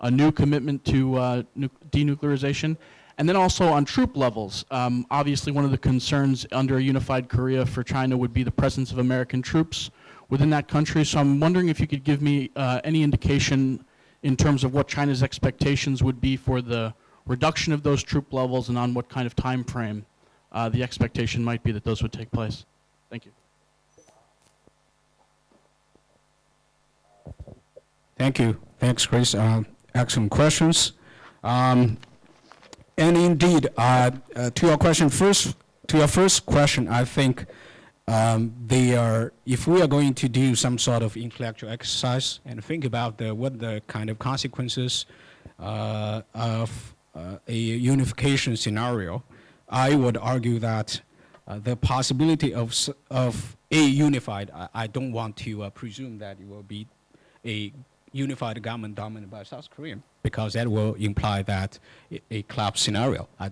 a new commitment to denuclearization. And then also on troop levels, obviously one of the concerns under a unified Korea for China would be the presence of American troops within that country. So I'm wondering if you could give me any indication in terms of what China's expectations would be for the reduction of those troop levels and on what kind of time frame the expectation might be that those would take place. Thank you. Thank you. Thanks, Chris. Excellent questions. And indeed, to your first question, I think if we are going to do some sort of intellectual exercise and think about what the kind of consequences of a unification scenario, I would argue that the possibility of a unified, I don't want to presume that it will be a unified government dominated by South Korea, because that will imply that a collapse scenario. I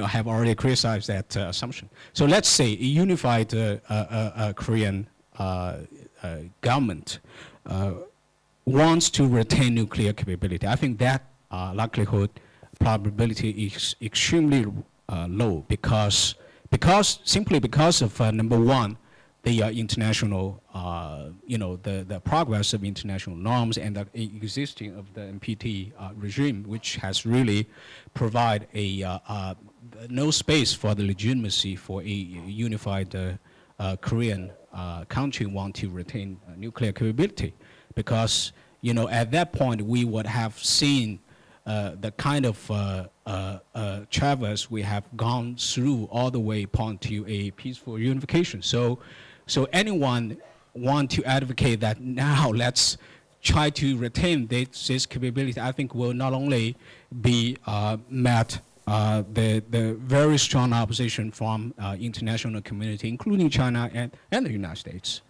have already criticized that assumption. So let's say a unified Korean government wants to retain nuclear capability. I think that probability is extremely low simply because of number one, the international, the progress of international norms and the existing of the NPT regime, which has really provide no space for the legitimacy for a unified Korean country want to retain nuclear capability, because at that point we would have seen the kind of traverse we have gone through all the way upon to a peaceful unification. So anyone want to advocate that now let's try to retain this capability, I think will not only be met the very strong opposition from international community, including China and the United States.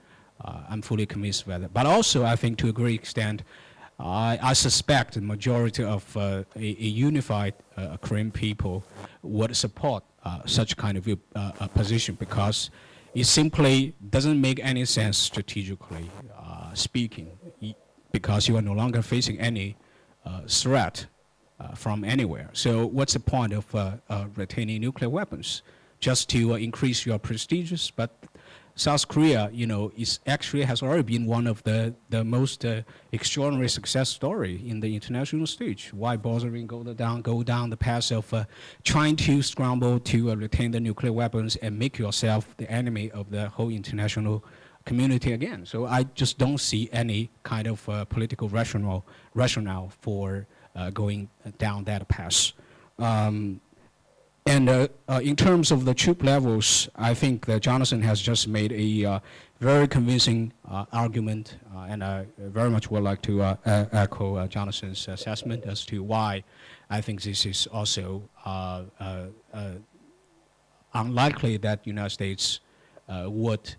I'm fully convinced of that. But also, I think to a great extent, I suspect the majority of a unified Korean people would support such kind of a position, because it simply doesn't make any sense strategically speaking, because you are no longer facing any threat from anywhere. So what's the point of retaining nuclear weapons? Just to increase your prestige? But South Korea, has already been one of the most extraordinary success story in the international stage. Why bothering go down the path of trying to scramble to retain the nuclear weapons and make yourself the enemy of the whole international community again? So I just don't see any kind of political rationale for going down that path. And in terms of the troop levels, I think that Jonathan has just made a very convincing argument, and I very much would like to echo Jonathan's assessment as to why I think this is also unlikely that the United States would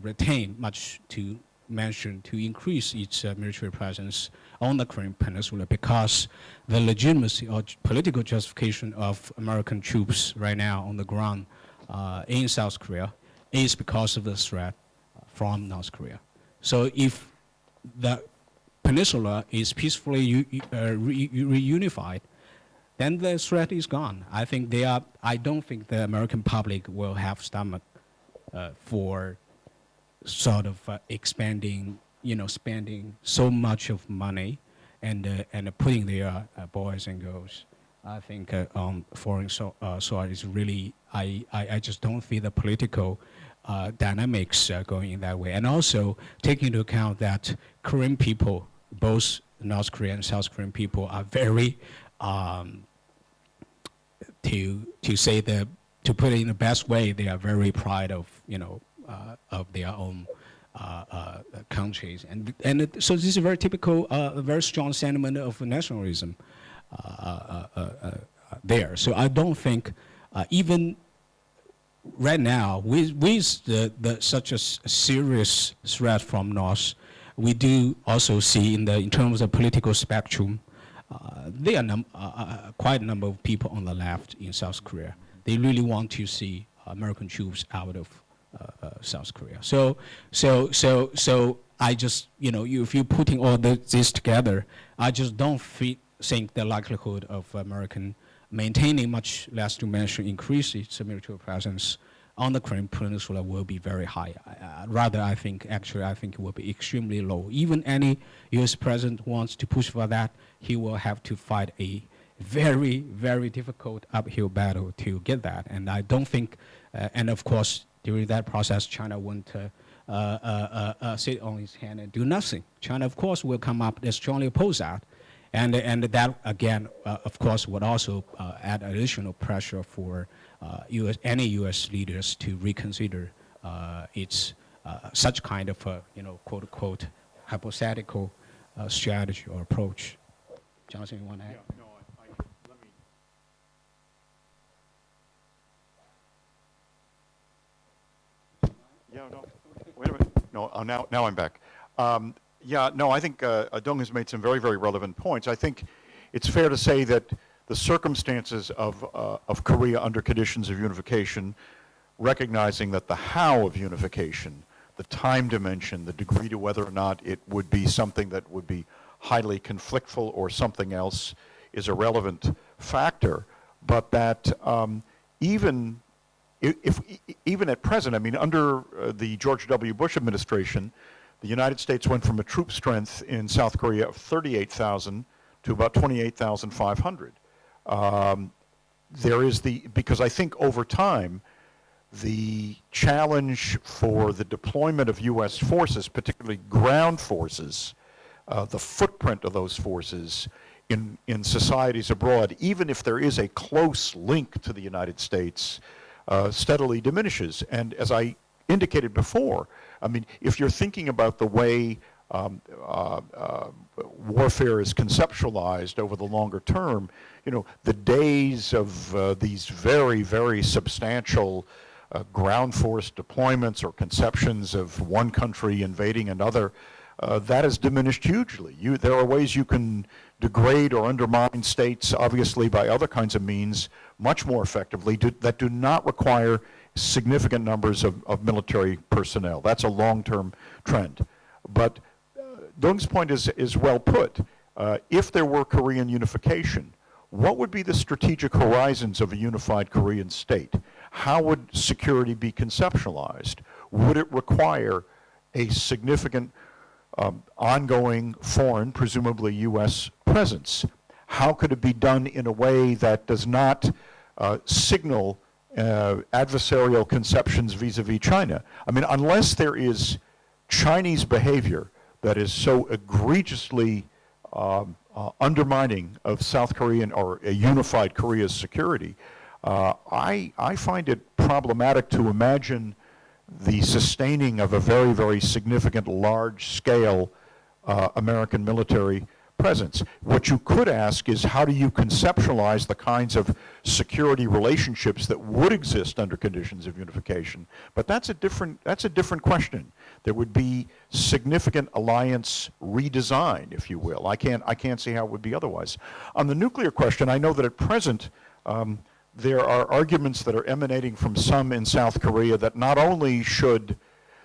retain, much to mention, to increase its military presence on the Korean Peninsula, because the legitimacy or political justification of American troops right now on the ground in South Korea is because of the threat from North Korea. So if the peninsula is peacefully reunified, then the threat is gone. I don't think the American public will have stomach for sort of expanding, spending so much of money and putting their boys and girls. I think on foreign soil is really, I just don't feel the political dynamics going in that way. And also taking into account that Korean people, both North Korean and South Korean people, are very, to put it in the best way, they are very proud of, of their own countries. So this is a very typical, a very strong sentiment of nationalism there. So I don't think even right now, with such a serious threat from North, we do also see in terms of political spectrum, there are quite a number of people on the left in South Korea. They really want to see American troops out of South Korea. So I just, if you're putting all this together, I just don't think the likelihood of American maintaining, much less to mention increase its military presence on the Korean Peninsula will be very high. I think it will be extremely low. Even any U.S. president wants to push for that, he will have to fight a very, very difficult uphill battle to get that. And I don't think, and of course, during that process, China won't sit on its hand and do nothing. China, of course, will come up and strongly oppose that. And that, again, of course, would also add additional pressure for any U.S. leaders to reconsider its such kind of, quote unquote, hypothetical strategy or approach. Johnson, you want to add? Yeah, no, let me. Yeah, no, wait a minute. No, now I'm back. Yeah, no, I think Dong has made some very, very relevant points. I think it's fair to say that the circumstances of Korea under conditions of unification, recognizing that the how of unification, the time dimension, the degree to whether or not it would be something that would be highly conflictful or something else is a relevant factor, but that even at present, I mean, under the George W. Bush administration, the United States went from a troop strength in South Korea of 38,000 to about 28,500. Because I think over time, the challenge for the deployment of U.S. forces, particularly ground forces, the footprint of those forces in societies abroad, even if there is a close link to the United States, steadily diminishes. And as I indicated before, I mean, if you're thinking about the way warfare is conceptualized over the longer term, the days of these very, very substantial ground force deployments or conceptions of one country invading another, that has diminished hugely. There are ways you can degrade or undermine states, obviously, by other kinds of means much more effectively that do not require significant numbers of military personnel. That's a long-term trend. But Dong's point is well put. If there were Korean unification, what would be the strategic horizons of a unified Korean state? How would security be conceptualized? Would it require a significant ongoing foreign, presumably U.S. presence? How could it be done in a way that does not signal adversarial conceptions vis-a-vis China? I mean, unless there is Chinese behavior that is so egregiously undermining of South Korean or a unified Korea's security, I find it problematic to imagine the sustaining of a very, very significant, large-scale American military presence. What you could ask is, how do you conceptualize the kinds of security relationships that would exist under conditions of unification? But that's a different question. There would be significant alliance redesign, if you will. I can't see how it would be otherwise. On the nuclear question, I know that at present, there are arguments that are emanating from some in South Korea that not only should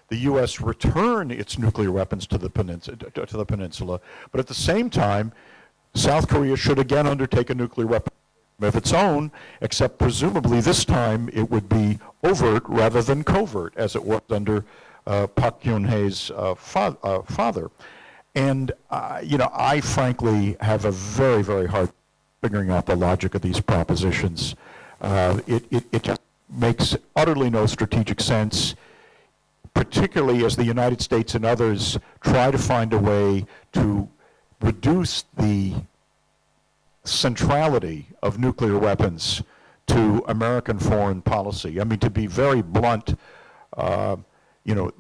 the U.S. return its nuclear weapons to the peninsula, but at the same time, South Korea should again undertake a nuclear weapon of its own, except presumably this time it would be overt rather than covert, as it was under Park Geun-hye's father. And, I frankly have a very, very hard figuring out the logic of these propositions. It just makes utterly no strategic sense, particularly as the United States and others try to find a way to reduce the centrality of nuclear weapons to American foreign policy. I mean, to be very blunt, the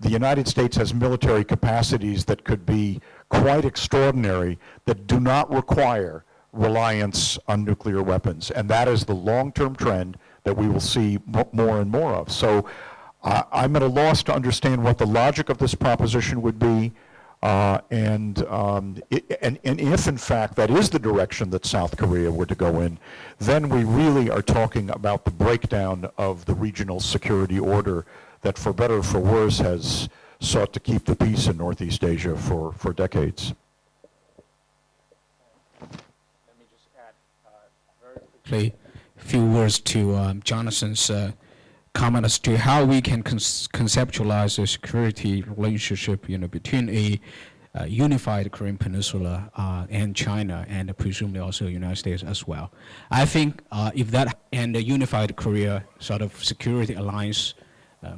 United States has military capacities that could be quite extraordinary that do not require reliance on nuclear weapons. And that is the long-term trend that we will see more and more of. So I'm at a loss to understand what the logic of this proposition would be. And if, in fact, that is the direction that South Korea were to go in, then we really are talking about the breakdown of the regional security order that, for better or for worse, has sought to keep the peace in Northeast Asia for decades. Let me just add very quickly a few words to Jonathan's comment as to how we can conceptualize a security relationship, between a unified Korean Peninsula and China, and presumably also the United States as well. I think if that and a unified Korea sort of security alliance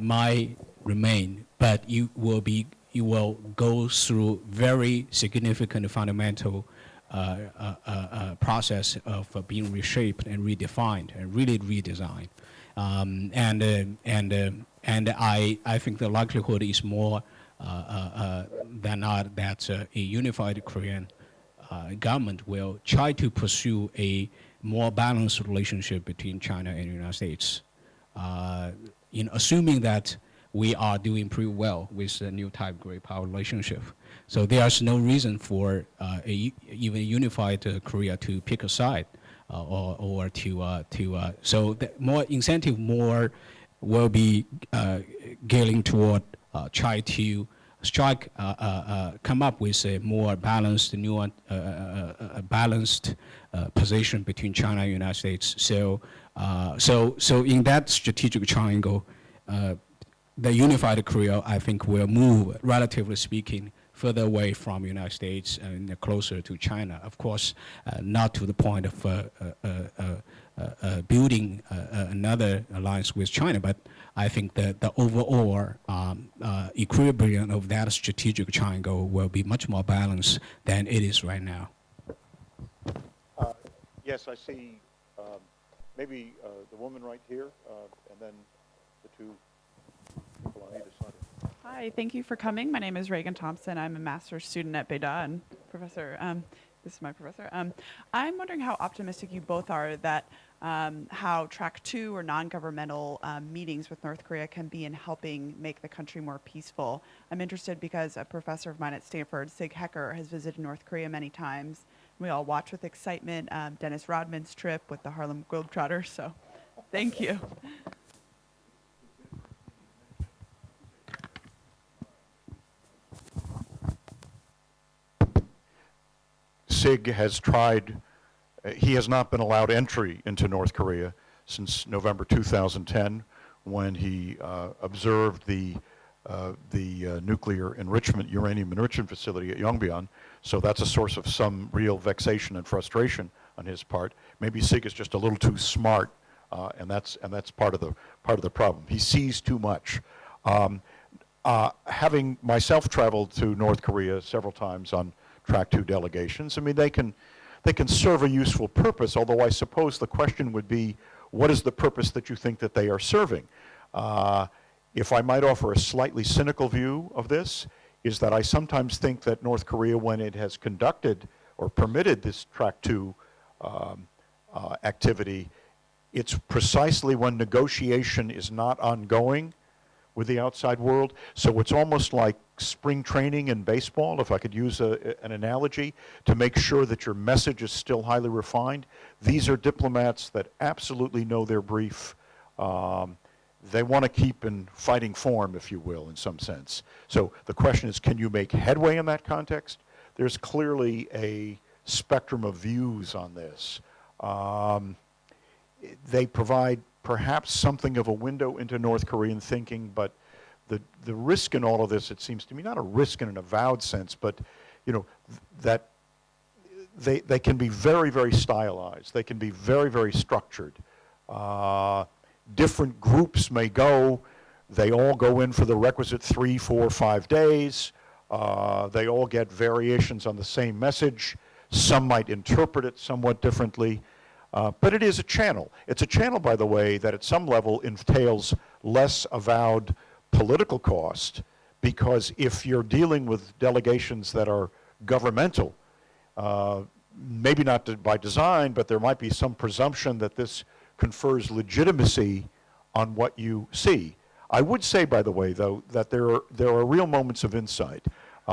might remain, but you will go through very significant fundamental process of being reshaped and redefined and really redesigned. And I think the likelihood is more than not that a unified Korean government will try to pursue a more balanced relationship between China and the United States, assuming that we are doing pretty well with the new type great power relationship. So there's no reason for even a unified Korea to pick a side. So the more incentive will be gearing toward try to strike, come up with a more balanced, balanced position between China and the United States. So in that strategic triangle, the unified Korea, I think, will move, relatively speaking, further away from the United States and closer to China. Of course, not to the point of building another alliance with China, but I think that the overall equilibrium of that strategic triangle will be much more balanced than it is right now. Yes, I see maybe the woman right here, and then the two people on either side. Hi, thank you for coming. My name is Reagan Thompson. I'm a master's student at Beida, and this is my professor. I'm wondering how optimistic you both are that how Track 2 or non-governmental meetings with North Korea can be in helping make the country more peaceful. I'm interested because a professor of mine at Stanford, Sig Hecker, has visited North Korea many times. We all watch with excitement Dennis Rodman's trip with the Harlem Globetrotters, so thank you. Sig has tried, he has not been allowed entry into North Korea since November 2010, when he observed the nuclear enrichment, uranium enrichment facility at Yongbyon. So that's a source of some real vexation and frustration on his part. Maybe Sig is just a little too smart, and that's part of the problem. He sees too much. Having myself traveled to North Korea several times on Track 2 delegations, I mean, they can serve a useful purpose, although I suppose the question would be, what is the purpose that you think that they are serving? If I might offer a slightly cynical view of this, is that I sometimes think that North Korea, when it has conducted or permitted this Track 2 activity, it's precisely when negotiation is not ongoing, with the outside world. So it's almost like spring training in baseball, if I could use an analogy, to make sure that your message is still highly refined. These are diplomats that absolutely know their brief. They want to keep in fighting form, if you will, in some sense. So the question is, can you make headway in that context? There's clearly a spectrum of views on this. They provide perhaps something of a window into North Korean thinking, but the risk in all of this, it seems to me, not a risk in an avowed sense, but that they can be very, very stylized. They can be very, very structured. Different groups may go. They all go in for the requisite 3, 4, 5 days. They all get variations on the same message. Some might interpret it somewhat differently. But it is a channel. It's a channel, by the way, that at some level entails less avowed political cost, because if you're dealing with delegations that are governmental, maybe not by design, but there might be some presumption that this confers legitimacy on what you see. I would say, by the way, though, that there are real moments of insight.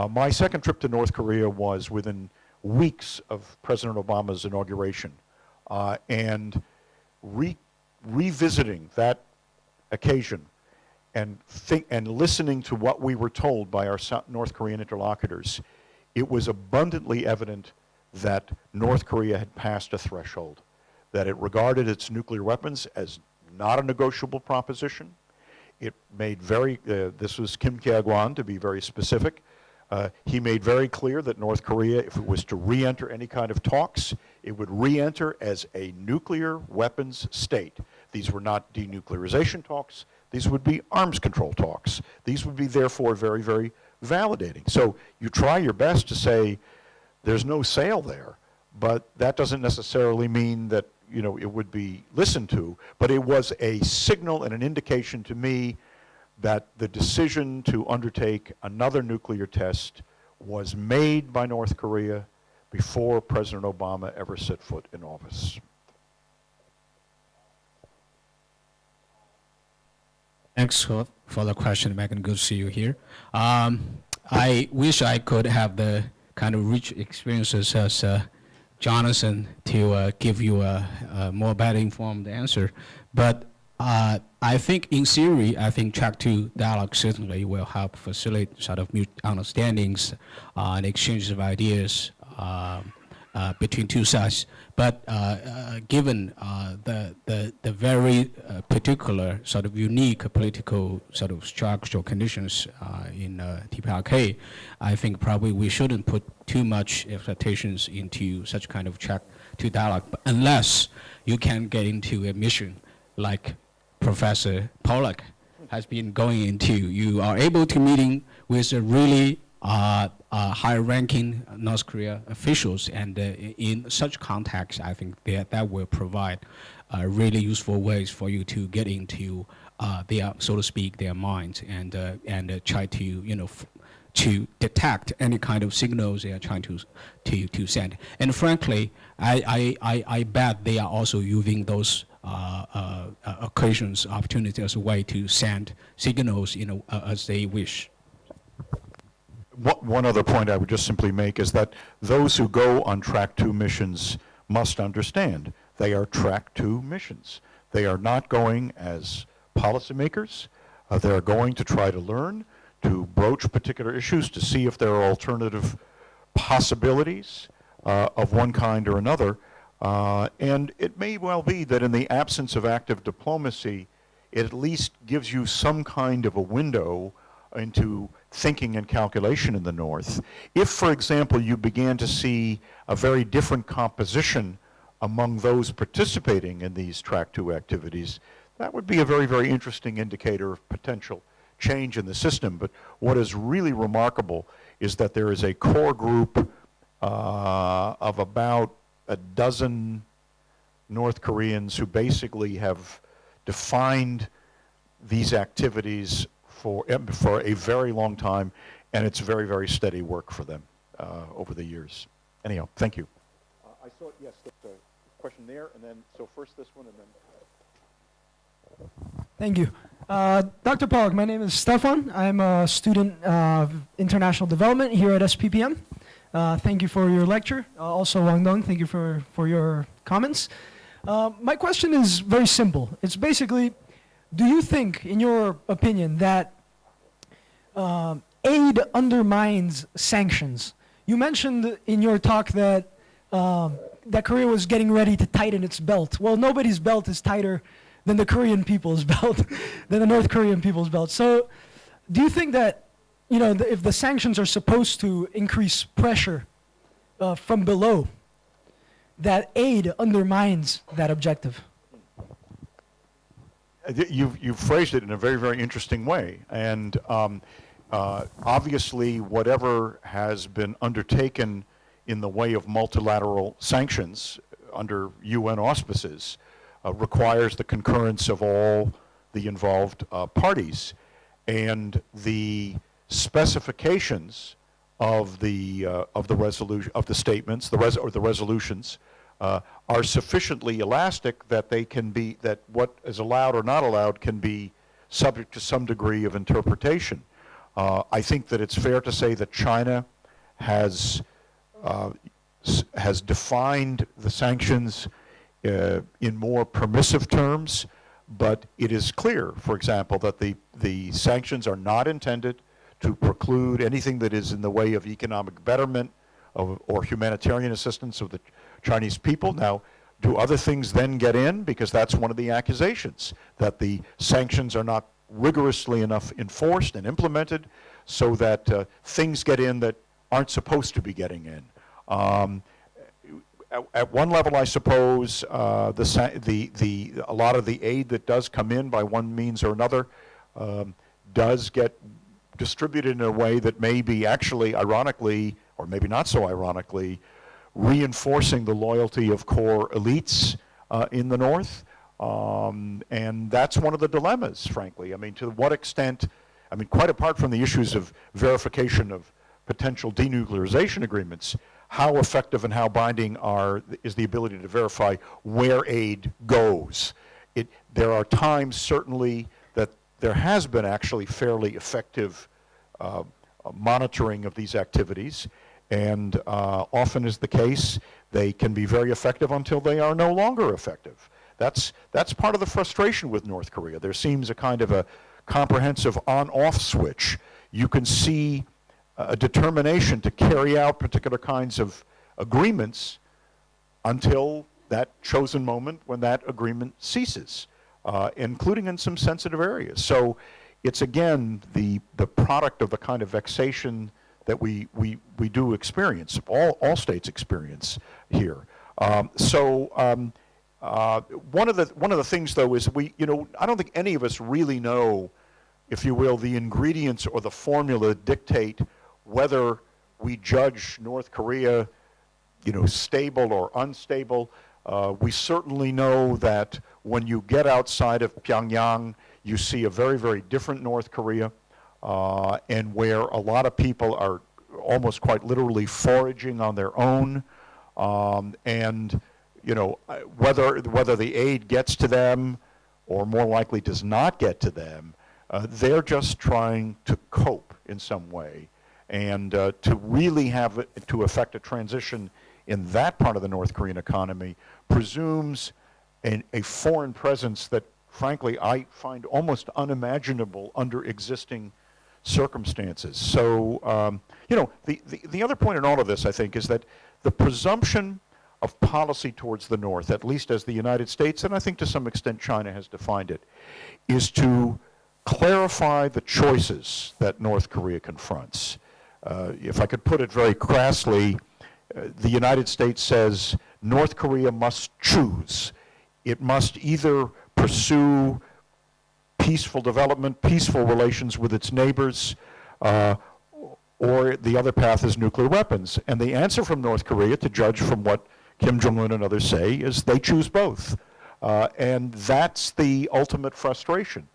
My second trip to North Korea was within weeks of President Obama's inauguration. And revisiting that occasion and listening to what we were told by our North Korean interlocutors, it was abundantly evident that North Korea had passed a threshold, that it regarded its nuclear weapons as not a negotiable proposition. It made this was Kim Kye-gwan, to be very specific. He made very clear that North Korea, if it was to re-enter any kind of talks, it would re-enter as a nuclear weapons state. These were not denuclearization talks. These would be arms control talks. These would be, therefore, very, very validating. So you try your best to say there's no sale there, but that doesn't necessarily mean that it would be listened to. But it was a signal and an indication to me that the decision to undertake another nuclear test was made by North Korea before President Obama ever set foot in office. Thanks for the question, Megan. Good to see you here. I wish I could have the kind of rich experiences as Jonathan to give you a more better informed answer. But I think in theory, track 2 dialogue certainly will help facilitate sort of mutual understandings and exchanges of ideas between two sides. But given the very particular sort of unique political sort of structural conditions in DPRK, I think probably we shouldn't put too much expectations into such kind of track 2 dialogue, unless you can get into a mission like Professor Pollack has been going into. You are able to meeting with a really high-ranking North Korea officials, and in such context, I think that will provide really useful ways for you to get into their, so to speak, their minds, and try to to detect any kind of signals they are trying to send. And frankly, I bet they are also using those occasions, opportunities as a way to send signals, as they wish. One other point I would just simply make is that those who go on Track 2 missions must understand they are Track 2 missions. They are not going as policymakers. They are going to try to learn, to broach particular issues, to see if there are alternative possibilities of one kind or another. And it may well be that in the absence of active diplomacy, it at least gives you some kind of a window into thinking and calculation in the North. If, for example, you began to see a very different composition among those participating in these Track 2 activities, that would be a very, very interesting indicator of potential change in the system. But what is really remarkable is that there is a core group of about a dozen North Koreans who basically have defined these activities for a very long time, and it's very, very steady work for them over the years. Anyhow, thank you. I saw, yes, there's a question there, and then, so first this one, and then... Thank you. Dr. Pollack, my name is Stefan. I'm a student of international development here at SPPM. Thank you for your lecture. Also, Wang Dong, thank you for your comments. My question is very simple. It's basically, do you think, in your opinion, that aid undermines sanctions? You mentioned in your talk that that Korea was getting ready to tighten its belt. Well, nobody's belt is tighter than the Korean people's belt, than the North Korean people's belt. So do you think that, you know, if the sanctions are supposed to increase pressure from below, that aid undermines that objective? You've phrased it in a very, very interesting way. And obviously, whatever has been undertaken in the way of multilateral sanctions under UN auspices requires the concurrence of all the involved parties. And the specifications of the resolution, of the statements, or the resolutions, are sufficiently elastic that they can be, that what is allowed or not allowed can be subject to some degree of interpretation. I think that it's fair to say that China has defined the sanctions in more permissive terms, but it is clear, for example, that the sanctions are not intended to preclude anything that is in the way of economic betterment or humanitarian assistance of the Chinese people. Now, do other things then get in? Because that's one of the accusations, that the sanctions are not rigorously enough enforced and implemented so that things get in that aren't supposed to be getting in. At one level, I suppose, a lot of the aid that does come in by one means or another does get distributed in a way that may be actually, ironically, or maybe not so ironically, reinforcing the loyalty of core elites in the North. And that's one of the dilemmas, frankly. I mean, to what extent, I mean, quite apart from the issues of verification of potential denuclearization agreements, how effective and how binding is the ability to verify where aid goes? There are times, certainly, that there has been actually fairly effective monitoring of these activities, and often is the case, they can be very effective until they are no longer effective. That's part of the frustration with North Korea. There seems a kind of a comprehensive on-off switch. You can see a determination to carry out particular kinds of agreements until that chosen moment when that agreement ceases, including in some sensitive areas. So it's, again, the product of the kind of vexation that we do experience, all states experience here. One of the things, though, is I don't think any of us really know, if you will, the ingredients or the formula that dictate whether we judge North Korea, stable or unstable. We certainly know that when you get outside of Pyongyang, you see a very, very different North Korea, and where a lot of people are almost quite literally foraging on their own, and whether the aid gets to them or more likely does not get to them, they're just trying to cope in some way. And to really have it, to effect a transition in that part of the North Korean economy presumes a foreign presence that, frankly, I find almost unimaginable under existing circumstances. So, the other point in all of this, I think, is that the presumption of policy towards the North, at least as the United States, and I think to some extent China has defined it, is to clarify the choices that North Korea confronts. If I could put it very crassly, the United States says North Korea must choose. It must either pursue peaceful development, peaceful relations with its neighbors, or the other path is nuclear weapons. And the answer from North Korea, to judge from what Kim Jong-un and others say, is they choose both. And that's the ultimate frustration.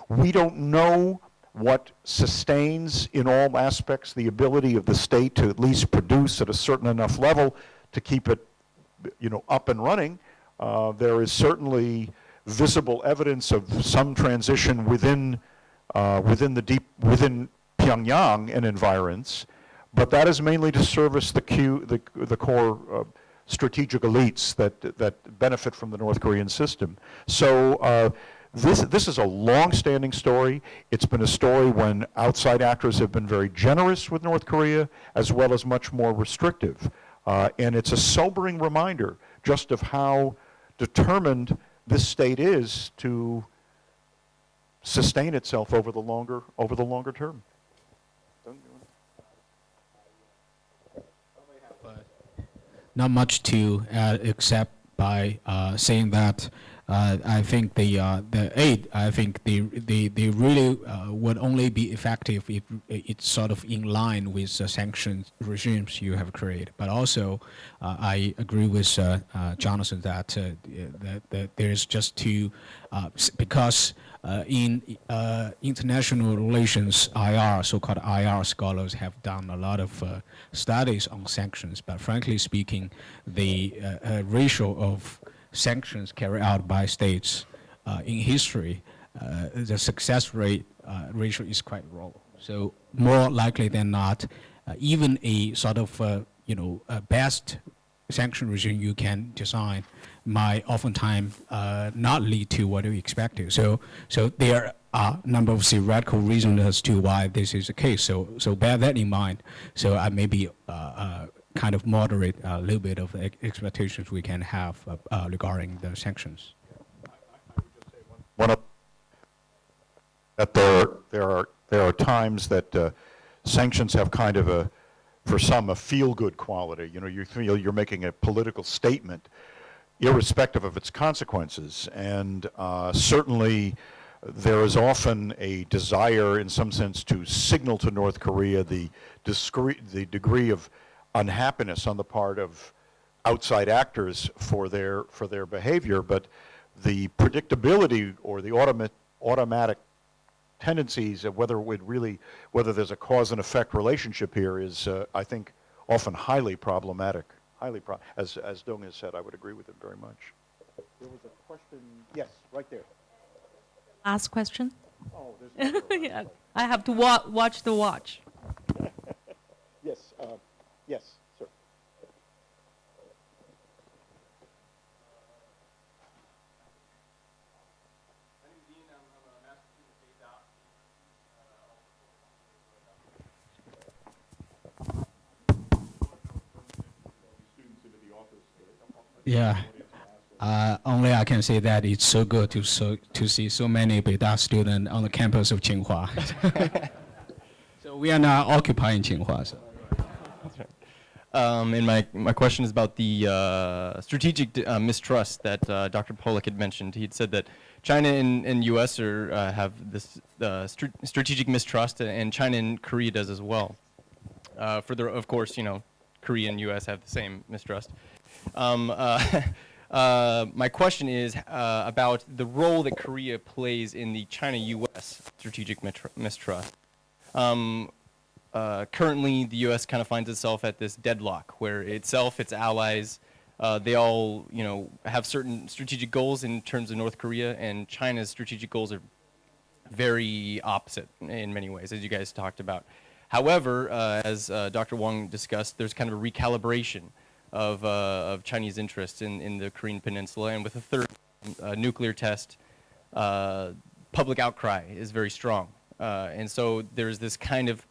We don't know what sustains in all aspects the ability of the state to at least produce at a certain enough level to keep it, up and running. There is certainly visible evidence of some transition within within Pyongyang and environs, but that is mainly to service the core strategic elites that benefit from the North Korean system. So this is a long-standing story. It's been a story when outside actors have been very generous with North Korea, as well as much more restrictive. And it's a sobering reminder just of how determined this state is to sustain itself over the longer term. Not much to add except by saying that I think the aid, I think they really would only be effective if it's sort of in line with the sanctions regimes you have created. But also, I agree with Jonathan that that there's just to because in international relations, IR, so-called IR scholars have done a lot of studies on sanctions. But frankly speaking, the ratio of sanctions carried out by states in history, the success rate ratio is quite low. So more likely than not, even a sort of a best sanction regime you can design might oftentimes not lead to what you expected. So there are a number of theoretical reasons as to why this is the case. So bear that in mind. So I maybe kind of moderate a little bit of expectations we can have regarding the sanctions. One of that there are times that sanctions have kind of a, for some, a feel-good quality. You know, you feel you're making a political statement, irrespective of its consequences, and certainly there is often a desire, in some sense, to signal to North Korea the degree of unhappiness on the part of outside actors for their behavior, but the predictability or the automatic tendencies of whether there's a cause and effect relationship here is, I think, often highly problematic. As Dong has said, I would agree with him very much. There was a question, yes, right there. Last question? Oh, there's Yeah, I have to watch the watch. Yes, yes, sir. Yeah. Only I can say that it's so good to see so many Beida students on the campus of Tsinghua. So we are now occupying Tsinghua. So. And my question is about the strategic mistrust that Dr. Pollack had mentioned. He had said that China and U.S. have this strategic mistrust, and China and Korea does as well. Of course, Korea and U.S. have the same mistrust. My question is about the role that Korea plays in the China-U.S. strategic mistrust. Currently, the U.S. kind of finds itself at this deadlock where itself, its allies, they all, have certain strategic goals in terms of North Korea, and China's strategic goals are very opposite in many ways, as you guys talked about. However, as Dr. Wang discussed, there's kind of a recalibration of Chinese interests in the Korean Peninsula, and with a third nuclear test, public outcry is very strong. And so there's this kind of,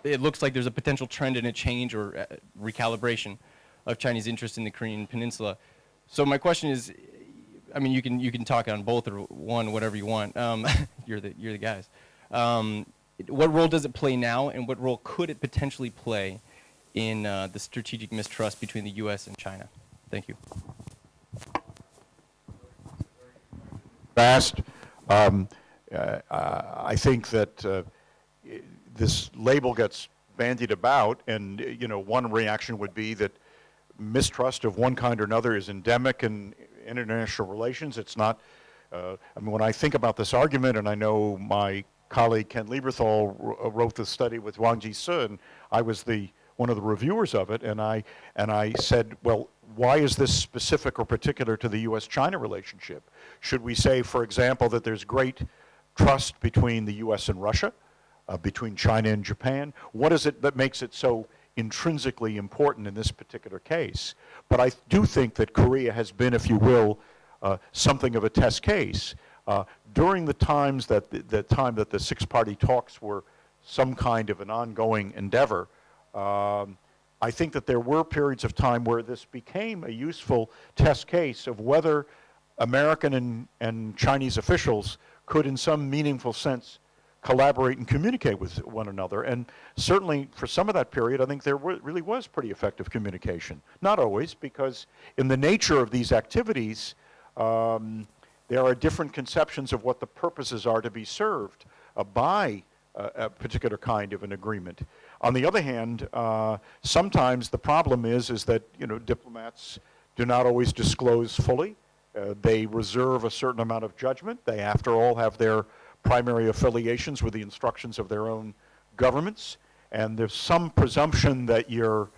it looks like there's a potential trend in a change or recalibration of Chinese interest in the Korean Peninsula. So my question is, I mean, you can talk on both or one, whatever you want. You're the guys. What role does it play now, and what role could it potentially play in the strategic mistrust between the U.S. and China? Thank you. Fast. I think that this label gets bandied about, and one reaction would be that mistrust of one kind or another is endemic in international relations. It's not. I mean, when I think about this argument, and I know my colleague Ken Lieberthal wrote this study with Wang Ji-se, and I was one of the reviewers of it, and I said, well, why is this specific or particular to the U.S.-China relationship? Should we say, for example, that there's great trust between the U.S. and Russia, between China and Japan? What is it that makes it so intrinsically important in this particular case? But I do think that Korea has been, if you will, something of a test case. During the time that the six-party talks were some kind of an ongoing endeavor, I think that there were periods of time where this became a useful test case of whether American and Chinese officials could, in some meaningful sense, collaborate and communicate with one another. And certainly for some of that period, I think there really was pretty effective communication. Not always, because in the nature of these activities, there are different conceptions of what the purposes are to be served by a particular kind of an agreement. On the other hand, sometimes the problem is that diplomats do not always disclose fully. They reserve a certain amount of judgment. They, after all, have their primary affiliations with the instructions of their own governments, and there's some presumption that you're,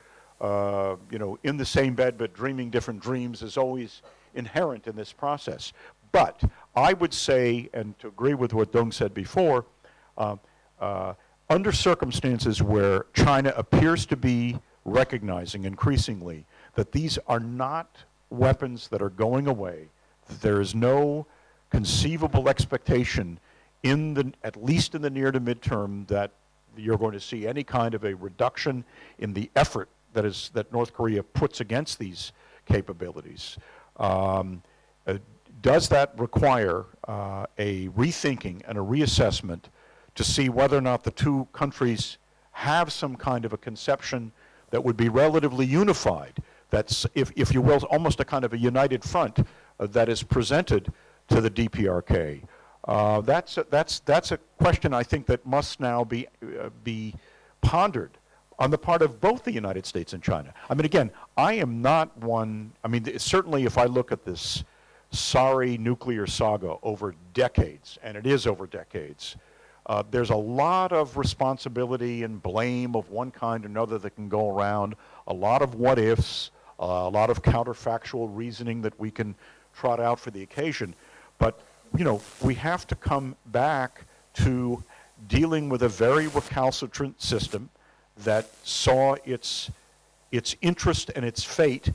in the same bed but dreaming different dreams is always inherent in this process. But I would say, and to agree with what Dong said before, under circumstances where China appears to be recognizing increasingly that these are not weapons that are going away, that there is no conceivable expectation at least in the near to midterm, that you're going to see any kind of a reduction in the effort that North Korea puts against these capabilities. Does that require a rethinking and a reassessment to see whether or not the two countries have some kind of a conception that would be relatively unified, that's, if you will, almost a kind of a united front that is presented to the DPRK? That's a question, I think, that must now be pondered on the part of both the United States and China. I mean, again, I am not one, certainly if I look at this sorry nuclear saga over decades, and it is over decades, there's a lot of responsibility and blame of one kind or another that can go around, a lot of what-ifs, a lot of counterfactual reasoning that we can trot out for the occasion. But we have to come back to dealing with a very recalcitrant system that saw its interest and its fate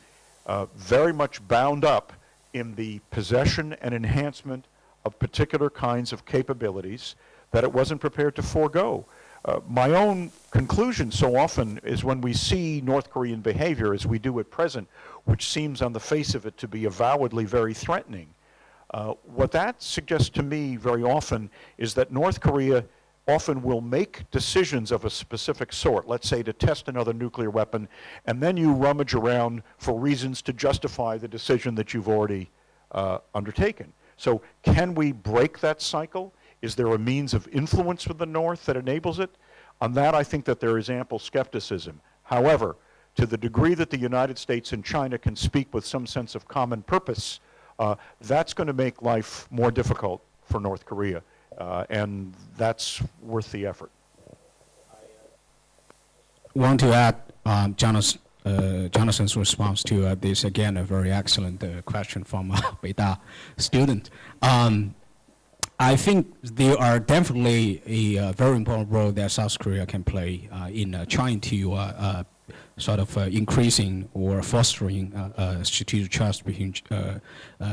very much bound up in the possession and enhancement of particular kinds of capabilities that it wasn't prepared to forego. My own conclusion so often is when we see North Korean behavior as we do at present, which seems on the face of it to be avowedly very threatening, what that suggests to me very often is that North Korea often will make decisions of a specific sort, let's say to test another nuclear weapon, and then you rummage around for reasons to justify the decision that you've already undertaken. So can we break that cycle? Is there a means of influence with the North that enables it? On that, I think that there is ample skepticism. However, to the degree that the United States and China can speak with some sense of common purpose, that's going to make life more difficult for North Korea, and that's worth the effort. I want to add Jonathan's response to this, again, a very excellent question from a Beida student. I think there are definitely a very important role that South Korea can play in trying to sort of increasing or fostering strategic trust between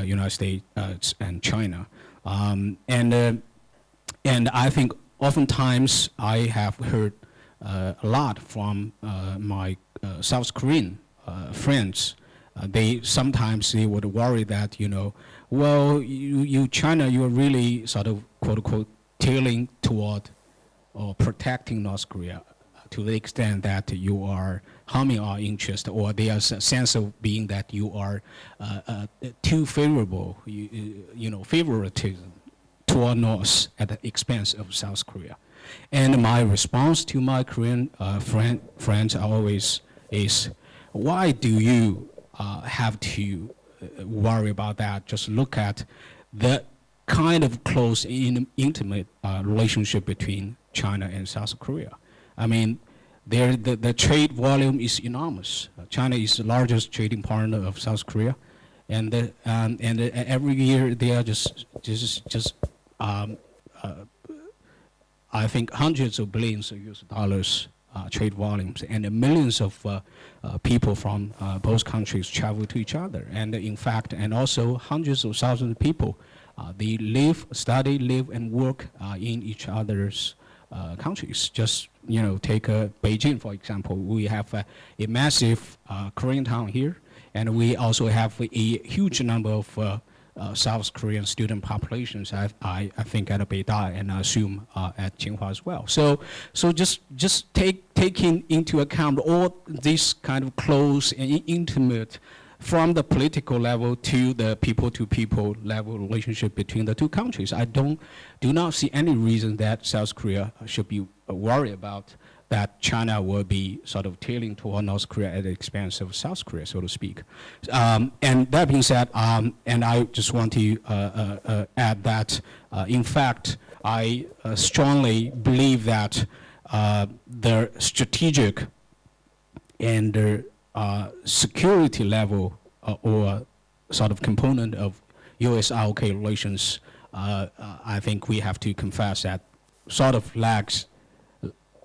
United States and China. And I think oftentimes I have heard a lot from my South Korean friends. Sometimes they would worry that, well, China, you're really sort of, quote unquote, tailing toward or protecting North Korea to the extent that you are harming our interest, or there's a sense of being that you are too favorable, favoritism toward North at the expense of South Korea. And my response to my Korean friends always is, why do you have to worry about that? Just look at the kind of close, intimate relationship between China and South Korea. I mean, the trade volume is enormous. China is the largest trading partner of South Korea, and every year they are just I think hundreds of billions of US dollars trade volumes, and millions of people from both countries travel to each other. And in fact, and also hundreds of thousands of people, they live, study, live, and work in each other's countries. Just, take Beijing, for example. We have a massive Korean town here, and we also have a huge number of South Korean student populations, I think at Beida, and I assume at Tsinghua as well. So just taking into account all this kind of close and intimate, from the political level to the people-to-people level relationship between the two countries, I do not see any reason that South Korea should be worried about that China will be sort of tailing toward North Korea at the expense of South Korea, so to speak. And that being said, and I just want to add that, in fact, I strongly believe that the strategic and security level or sort of component of US-ROK relations, I think we have to confess that sort of lags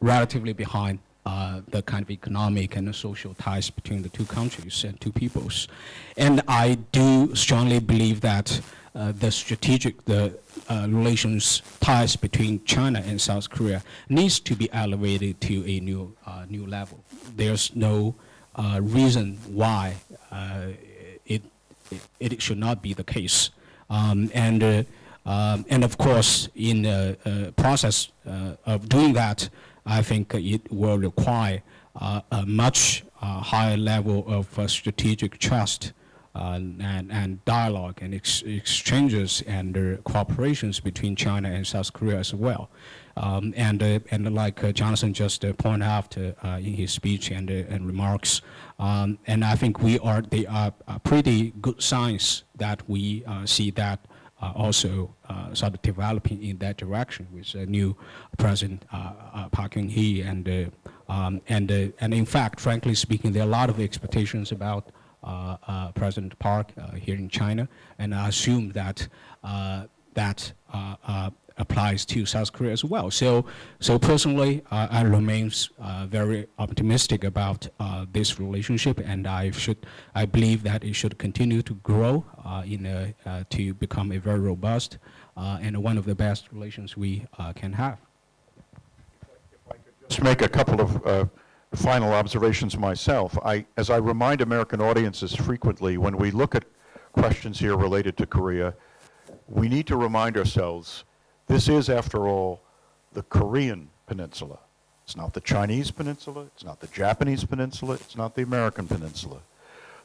relatively behind the kind of economic and social ties between the two countries and two peoples. And I do strongly believe that the strategic relations ties between China and South Korea needs to be elevated to a new level. There's no reason why it should not be the case. And of course, in the process of doing that, I think it will require a much higher level of strategic trust and dialogue and exchanges and cooperations between China and South Korea as well. And like Jonathan just pointed out in his speech and remarks, and I think they are pretty good signs that we see that also sort of developing in that direction with new President Park Geun-hye, and in fact, frankly speaking, there are a lot of expectations about President Park here in China, and I assume that that applies to South Korea as well. So personally, I remain very optimistic about this relationship, and I believe that it should continue to grow to become a very robust and one of the best relations we can have. If I could just make a couple of final observations myself. As I remind American audiences frequently, when we look at questions here related to Korea, we need to remind ourselves this is, after all, the Korean peninsula. It's not the Chinese peninsula, it's not the Japanese peninsula, it's not the American peninsula.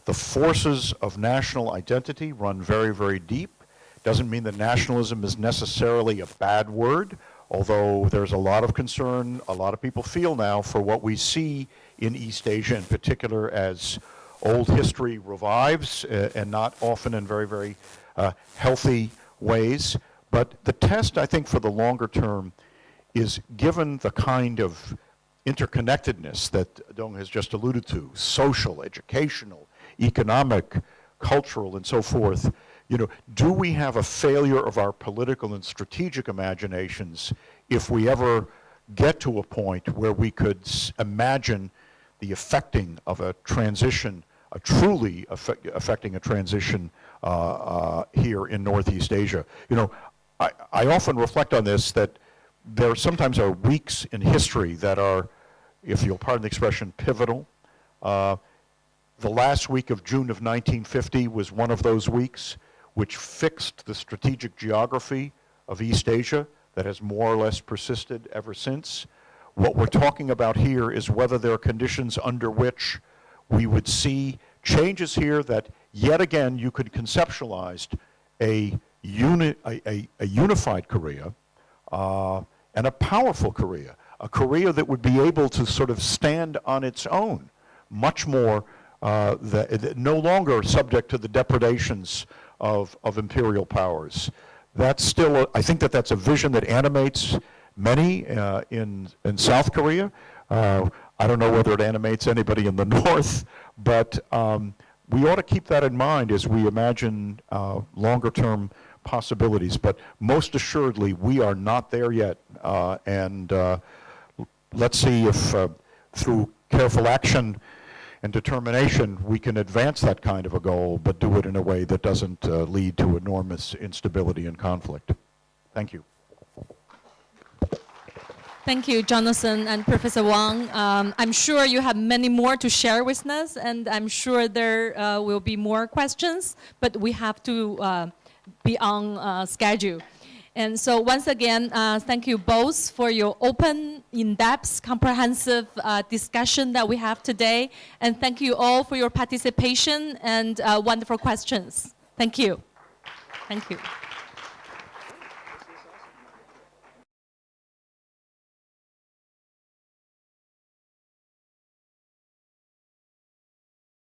The forces of national identity run very, very deep. Doesn't mean that nationalism is necessarily a bad word, although there's a lot of concern, a lot of people feel now for what we see in East Asia in particular as old history revives, and not often in very, very healthy ways. But the test, I think, for the longer term is, given the kind of interconnectedness that Dong has just alluded to, social, educational, economic, cultural, and so forth, do we have a failure of our political and strategic imaginations if we ever get to a point where we could imagine the effecting of a transition, a truly affecting a transition here in Northeast Asia? I often reflect on this, that there sometimes are weeks in history that are, if you'll pardon the expression, pivotal. The last week of June of 1950 was one of those weeks which fixed the strategic geography of East Asia that has more or less persisted ever since. What we're talking about here is whether there are conditions under which we would see changes here that, yet again, you could conceptualize a unified Korea and a powerful Korea, a Korea that would be able to sort of stand on its own, much more no longer subject to the depredations of imperial powers. That's still, I think that's a vision that animates many in South Korea. I don't know whether it animates anybody in the North, but we ought to keep that in mind as we imagine longer-term possibilities. But most assuredly, we are not there yet. And let's see if through careful action and determination, we can advance that kind of a goal, but do it in a way that doesn't lead to enormous instability and conflict. Thank you. Thank you, Jonathan and Professor Wang. I'm sure you have many more to share with us, and I'm sure there will be more questions, but we have to be on schedule. And so once again, thank you both for your open, in-depth, comprehensive discussion that we have today. And thank you all for your participation and wonderful questions. Thank you. Thank you.